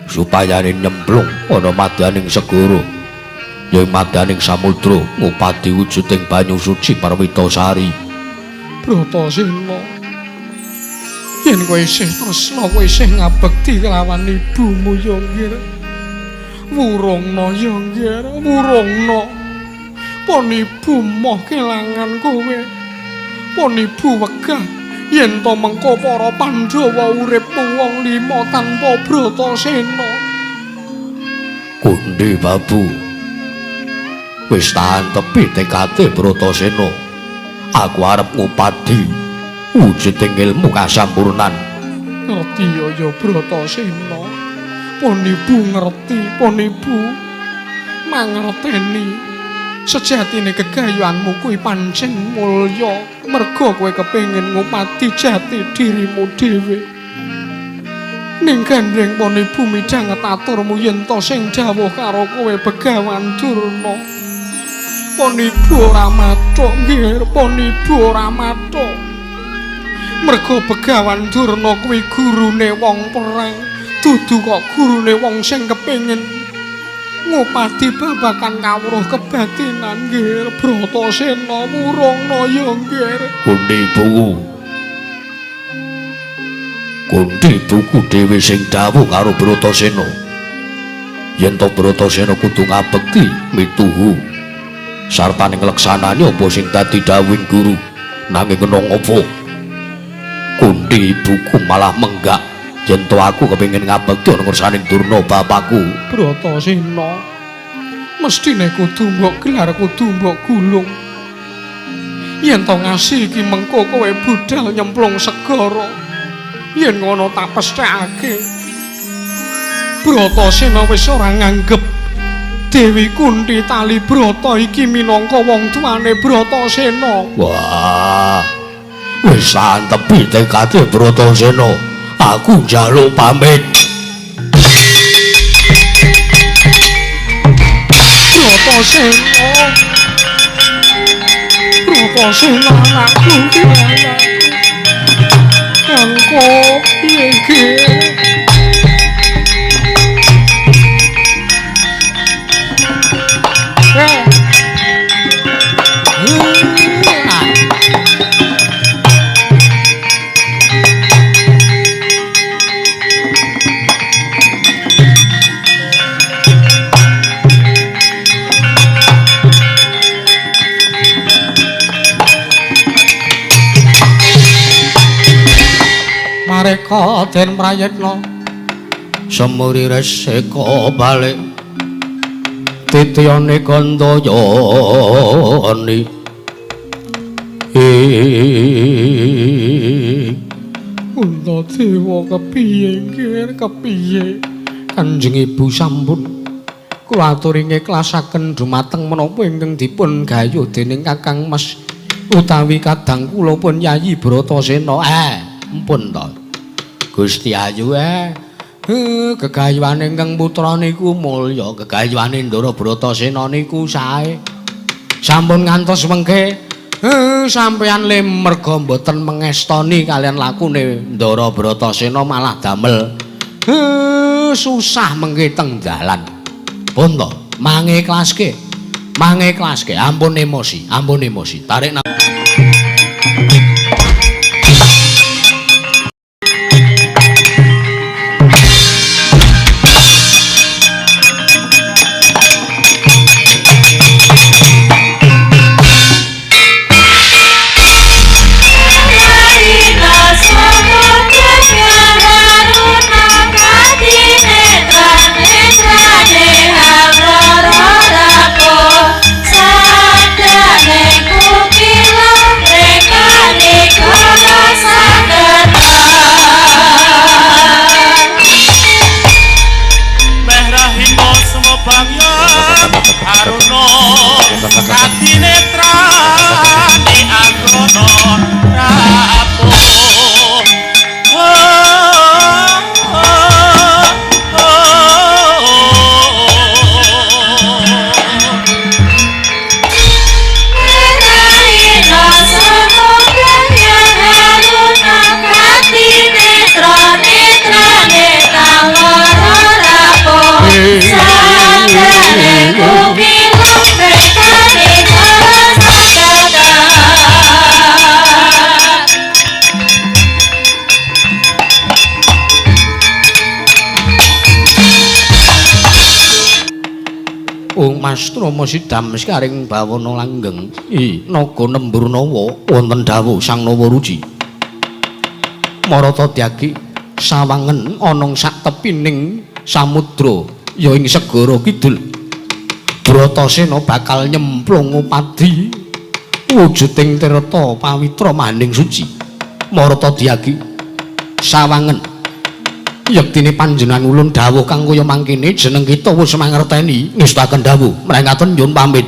supaya nyemplung ana madaning segara ya madaning samudra ngupadi wujuding banyu suci Perwitasari. Bratasena, yen kowe isih tresna, kowe isih ngabekti kelawan ibumu ya nggih. Wurungna ya nggih, wurungna. Pon ibu moh kelangan kowe. Pon ibu wegah yen to mengko para Pandhawa urip wong lima tanpa Bratasena. Gundi Babu, wis tahan tepi tekade Bratasena. Aku arep ngupadi wujuding ilmu kasampurnan. Ngerti ya Bratasena. Pon ibu ngerti, pon ibu mangerteni. Sejatine gegayuhanmu kuwi pancen mulya, merga kowe kepengin ngupati jati dirimu dhewe. Ning gandeng pon ibu midhanget aturmu yen to sing dawuh karo kowe Begawan Durna. Pon ibu ora mathuk nggih, pon ibu ora mathuk. Merga Begawan Durna kuwi gurune wong perang, dudu kok gurune wong sing kepengin ngupadi babakan kawruh kebatinan nggih. Bratasena wurungna ya nggih. Gundi buku. Gundi buku dhewe sing dawuh karo Bratasena. Yen to Bratasena kudu ngabekti mituhu sartaning leksanane apa sing dadi dawuhing guru. Nanging kena ngopo? Gundi buku malah menggak. Yen to aku kepengin ngabekti ana ngersaning Durna bapakku. Bratasena, mestine kudu mbok gelar, kudu mbok gulung. Yen to ngasi iki mengko kowe budal nyemplung segara. Yen ngono tak pesthekake. Bratasena wis ora nganggep Dewi Kunthi Tali Brata iki minangka wong tuane Bratasena. Wah, wis santepi tekade Bratasena. Aku njaluk pamit. Bratasena, Bratasena anakku kira. Engko piye nggih? mareka den prayitna semuri reseka balik titiyane Gandayani Puntadewa kepiye nggih kepiye Kanjeng Ibu sampun kula aturi ngikhlasaken dumateng menapa ingkang dipun gayuh dening Kakang Mas utawi kadang kula pun Yayi Bratasena ampun to Gusti Ayu gegayuhane ingkang putra niku mulya gegayuhane Ndara Bratasena niku sae sampun ngantos mengke sampeyan merga mboten mengestoni kalian lakune Ndara Bratasena malah damel susah mengke teng dalan pun to mangiklaske ampun emosi tarik Mas Rama sidam sekaring bawana langgeng naga Nemburnawa wonten dawuh Sang Nawaruci Marata Dyagi sawangen ana sak tepining samudra ya ing segara kidul Bratasena bakal nyemplung padi wujuding tirta pawitra maning suci Marata Dyagi sawangen yektine panjenengan ulun dawuh kang kaya mangkene jeneng kita wis mangerteni ngestaken dawuh mrengaten nyuwun pamit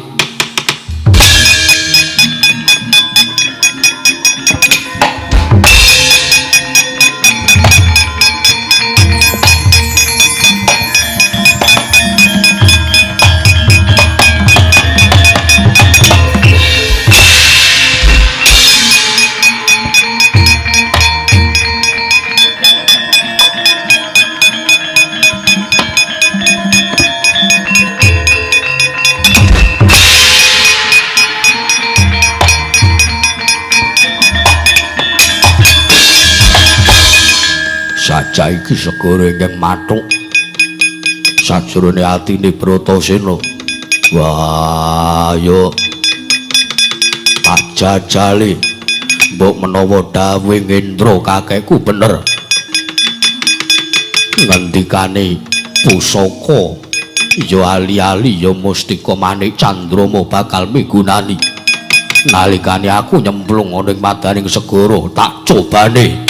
saiki segara ingkang mathuk sajroning atine Bratasena wah yo tak jajali mbok menawa dawuh Indra kakekku bener ngendikane pusaka ya ali-ali ya mustika manik candrama bakal migunani nalikane aku nyemplung ana ing madaning segara tak cobane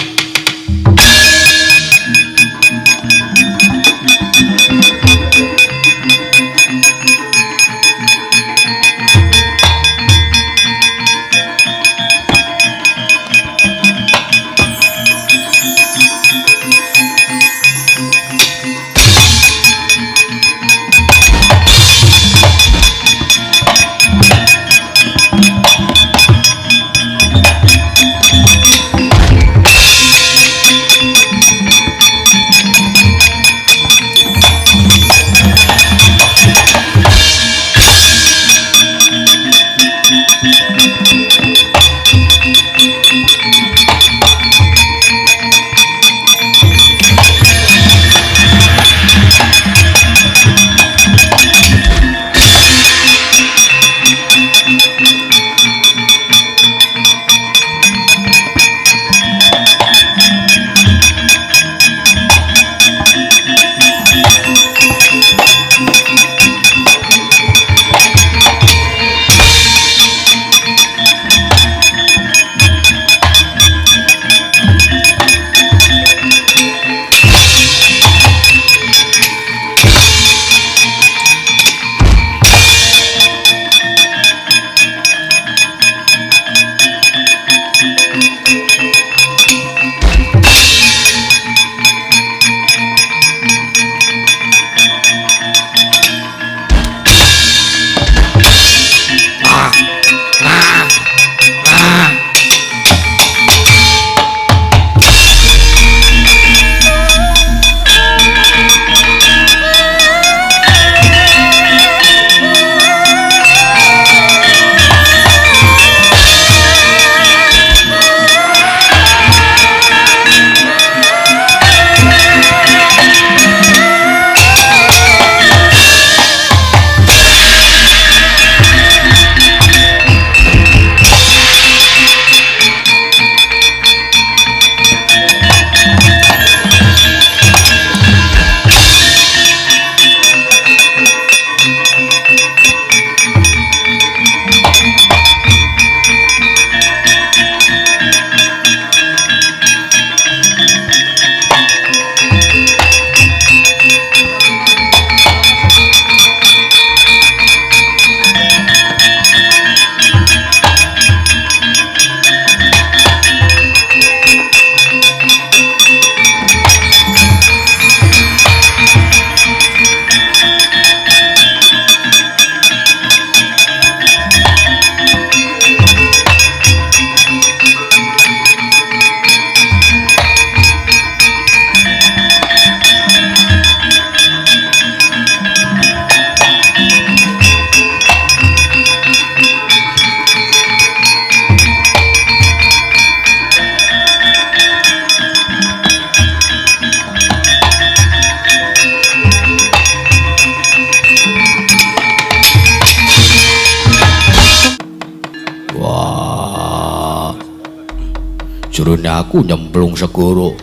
dene aku nyemplung segara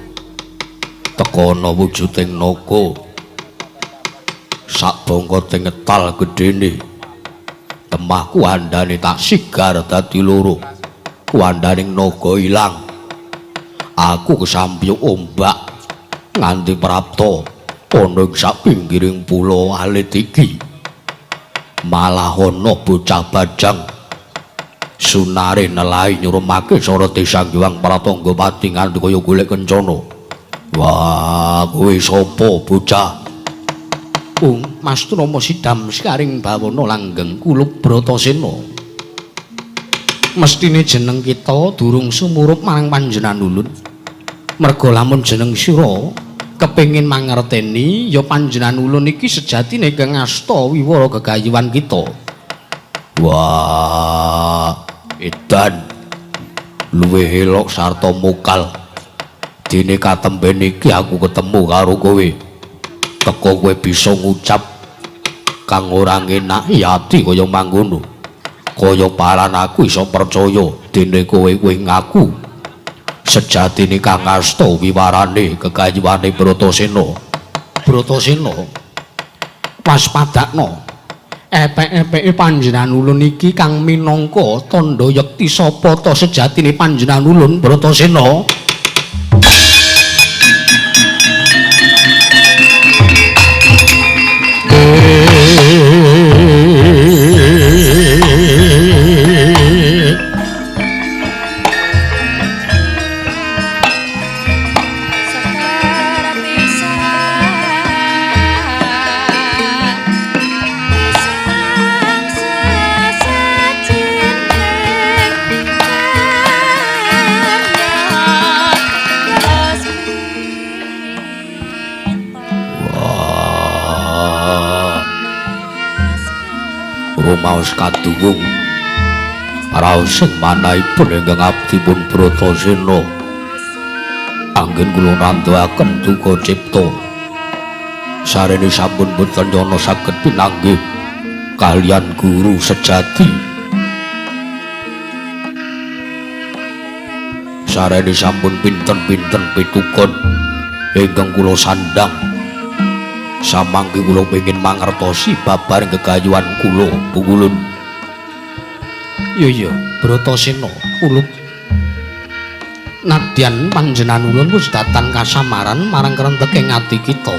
tekono wujuding naga sak bongkoting ngetal gedene temah kuandane tak sigar dadi loro kuandaning naga ilang aku kesampyuk ombak nganti prapta ana ing sak pinggiring pulo alit iki malah ana bocah bajang sunare nelahi nyurumake Sarati Sang Hyang Pratangga Pati nganti kaya golek kencana. Wah, kowe sapa bocah? Mas Trama Sidam Sikaring Bawana langgeng kulup Bratasena. Mestine jeneng kita durung sumurup marang panjenengan ulun. Merga lamun jeneng sira kepengin mangerteni ya panjenengan ulun iki sejatine ingkang asta wiwara gegayuhan kita. Wah, edan luwih elok sarta mokal. Dene katemben iki aku ketemu karo kowe. Teko kowe bisa ngucap kang ora ngenaki ati kaya mangkono. Kaya paran aku iso percaya dene kowe ngaku sejatine kang asta wiwarane gegayuhane Bratasena. Bratasena waspadakna epek-epeke panjenengan ulun iki kang minangka tandha yekti sapa ta sejatine panjenengan ulun Bratasena. Rumaos kadungung raos manahipun ingkang abdipun Bratasena anggen kula nandhaken duka cipta sarene sampun boten nyana saged pinanggih kalian guru sejati sarene sampun pinten-pinten pitukon ingkang kula sandhang samangke kula pengin mangertosi babaring gegayuhan kula Bungulun. Iya Bratasena ulup nadyan panjenengan ulun wis datang kasamaran marang krenteking ati kita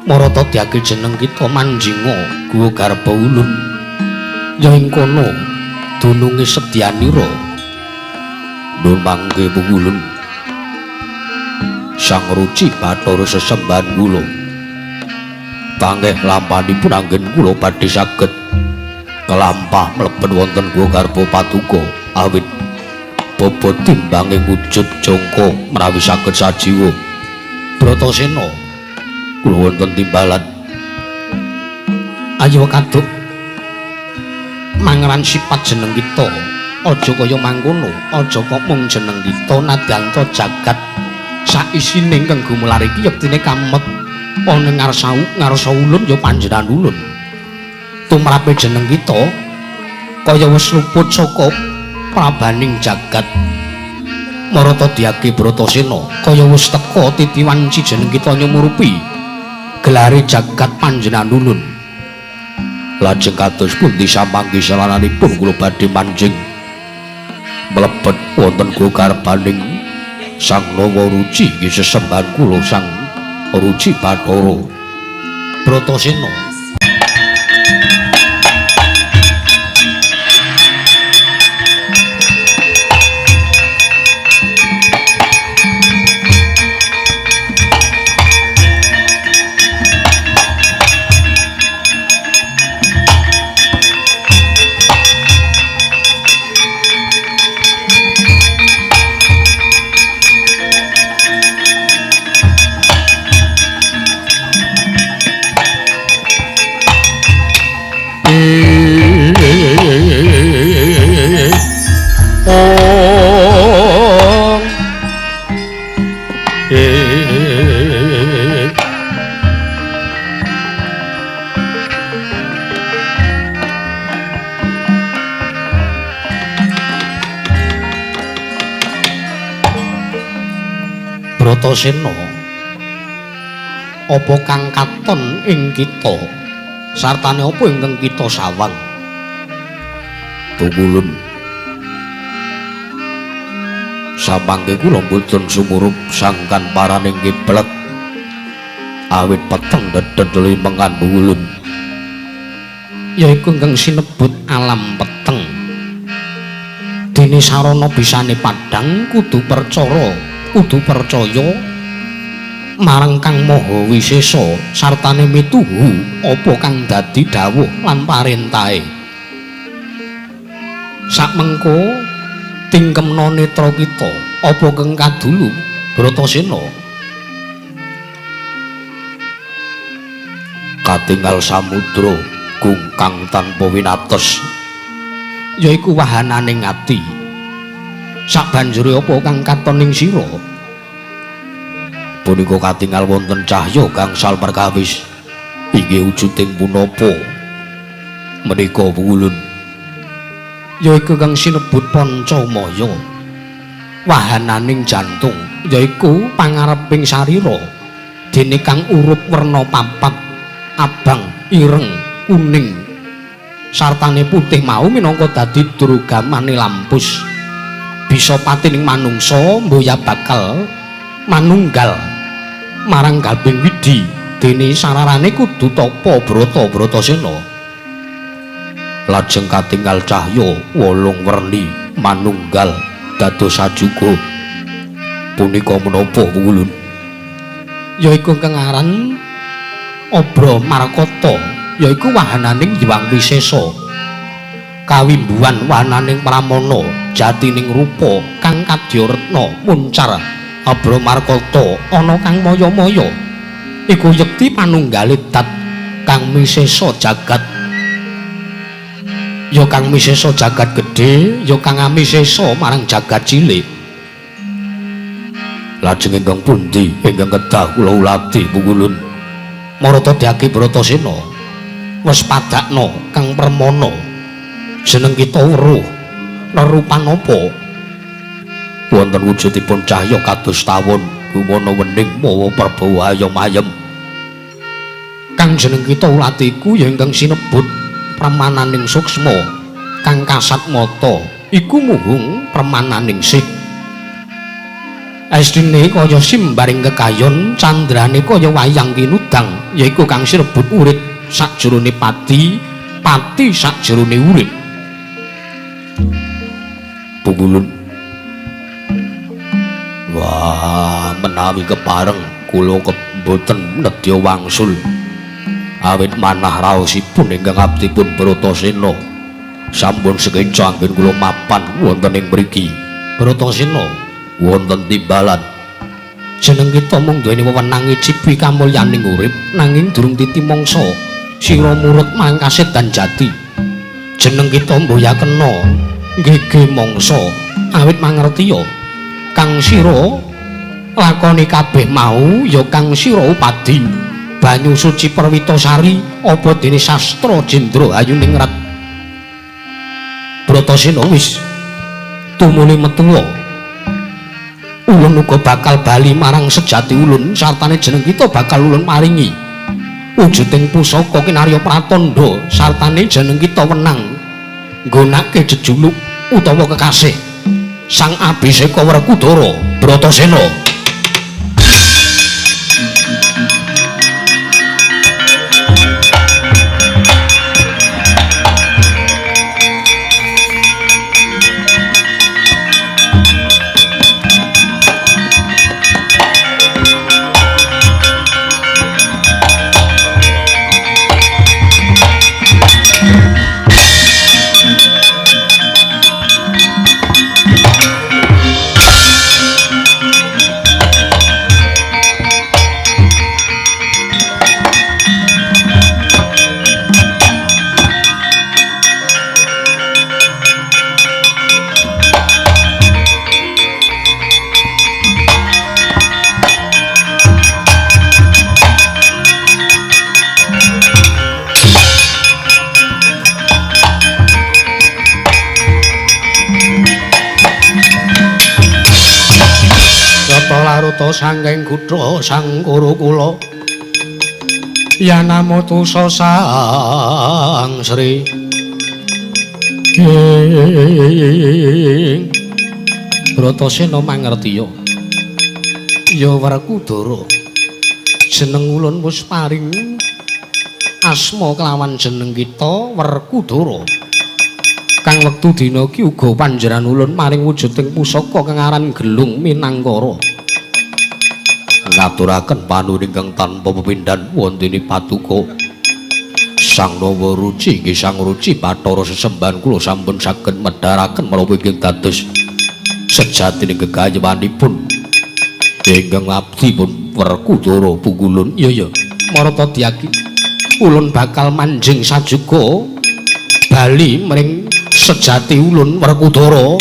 marata diake jeneng kita Manjinga Guwa Garba Ulun ya ing kono dununge sedyanira nun mangke Bungulun Sang Ruci Bathara sesembahan kula tanggih lampanipun anggen kula badhe saged kelampah mlebet wonten Guwa Garba Paduka awit bobot timbange wujud jangka menawi saged sajiwa Bratasena kula wonten timbalan ayo kaduk mangeran sifat jeneng kita aja kaya mangkono aja kok mung jeneng kita nadyanto jagat saisine ingkang gumelar iki yektine kamet ana ngarsa ulun ya panjenengan ulun tumrape jeneng kita kaya wis luput saka prabaning jagat marata diake Bratasena kaya wis teka titiwan jeneng kita nyumurupi gelare jagat panjenengan ulun lajeng kados pundi samangke salananipun kula badhe manjing mlebet wonten Guwa Garbaning Sang Nawa Ruci nggih sesembahan kula Sang Ruci Bathara Bratasena. Bratasena apa kang katon ing kita sartane apa ingkang kita sawang Tungulun samangke kula mboten sumurup sangkan paraning kiblat awit peteng dedeli mengandu ulun yaiku ingkang sinebut alam peteng dene sarana bisane padhang kudu percaya marang Kang Maha Wisesa sartane mituhu apa kang dadi dawuh lan parentahe sakmengko tingkemna netra kita apa kang kadulu Bratasena katingal samudra kungkang tanpa winates yaiku wahananing ati sabanjure apa kang katon ing sira punika katingal wonten cahya gangsal perkawis inggih wujuding punapa menika Wulun yaiku kang sinebut Pancamaya wahananing jantung yaiku pangareping sarira dene kang urup werna papat abang ireng kuning sartane putih mau minangka dadi drugamane lampus bisa patining manungsa mboya bakal manunggal marang Galbing Widi dene sararane kudu tapa Bratasena lajeng katingal cahya wolung werni manunggal dados sajuga punika menapa Wulun yaiku kang aran Obra Markata yaiku wahananing Hyang Wisesa kawimbuhan wahananing Pramana jatining rupa kang kadya retna muncar Obra Markata ana kang maya-maya iku yekti panunggale dat kang misesa jagat ya kang misesa jagat gedhe ya kang amisesa marang jagat cilik lajeng ingkang pundi ingkang kedah kula ulati Wulun marata Dyaki Bratasena wis padakna kang permana jeneng kita weruh rerupan apa wonten wujudipun cahya kados tawon gumana wening mawa prabawa ayem-ayem kang jeneng kita ulatiku ya ingkang sinebut pramananing suksma kang kasat mata iku muhung pramananing sih asline kaya simbaring kekayon candrane kaya wayang kinudang yaiku kang sinebut urip sakjroning pati sakjroning urip Wulun wah menawi kepareng kula boten nedya wangsul awit manah raosipun ingkang abdipun Bratasena sampun sekenca anggen kula mapan wonten ing mriki Bratasena wonten timbalan jeneng kita mung duweni wewenang ngicipi kamulyaning urip nanging durung titimangsa sira murut marang kaset dan jati jeneng kita mboya kena gege mangsa awit mangertiya kang sira lakoni kabeh mau ya kang sira upadi banyu suci Perwitasari apa dene sastra Jendra Ayuningrat Bratasena wis tumuli metuwa ulun uga bakal bali marang sejati ulun sartane jeneng kita bakal ulun maringi wujuding pusaka kinarya pratandha sartane jeneng kita wenang nggonake jejuluk utawa kekasih Sang Abhiseka Werkudara Bratasena sangking kutha sang guru kula Yanamutusa sang Sri Bratasena mangertiya ya Werkudara jeneng ulun wis paring asma kelawan jeneng kita Werkudara kang wektu dina ki uga panjenengan ulun maring wujuding pusaka kang aran Gelung Minangkara ngaturaken panuwun ingkang tanpa pepindhan wonten Paduka Sang Nawa Ruci nggih Sang Ruci Bathara sesembahan kula sampun saged medharaken menapa ingkang dados sejatine gegayewanipun ingkang abdi pun Werkudara pungkulun iya marata diaki ulun bakal manjing sajuga bali mring sejati ulun Werkudara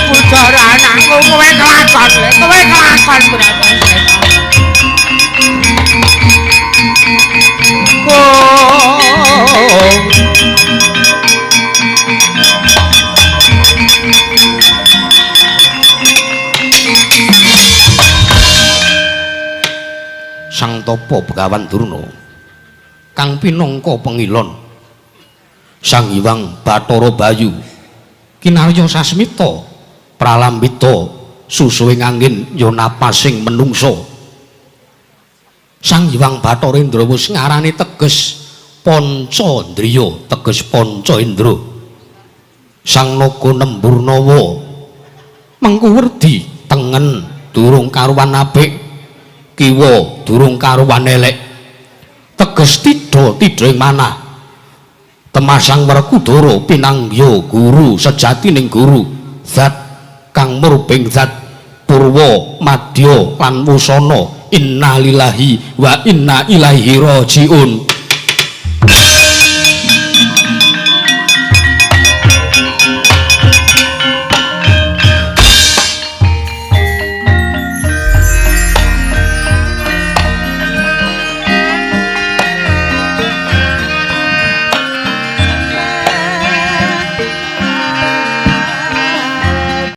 Putara anakku kowe kelakon Sang Tapa Begawan Durna kang pinangka pengilon Sang Hyang Bathara Bayu kinarya sasmita pralambita susuwing angin ya napasing menungsa Sang Hyang Bathara Indra wis ngarani teges Pancandriya teges Panca Indra Sang Naga Nemburnaya mengku werdi tengen durung karuwan apik kiwa durung karuwan elek teges tidha ing manah temasang Werkudara pinanggya guru sejatining guru zat kang murping zat purwa madya lan wusana innalillahi wa inna ilaihi rajiun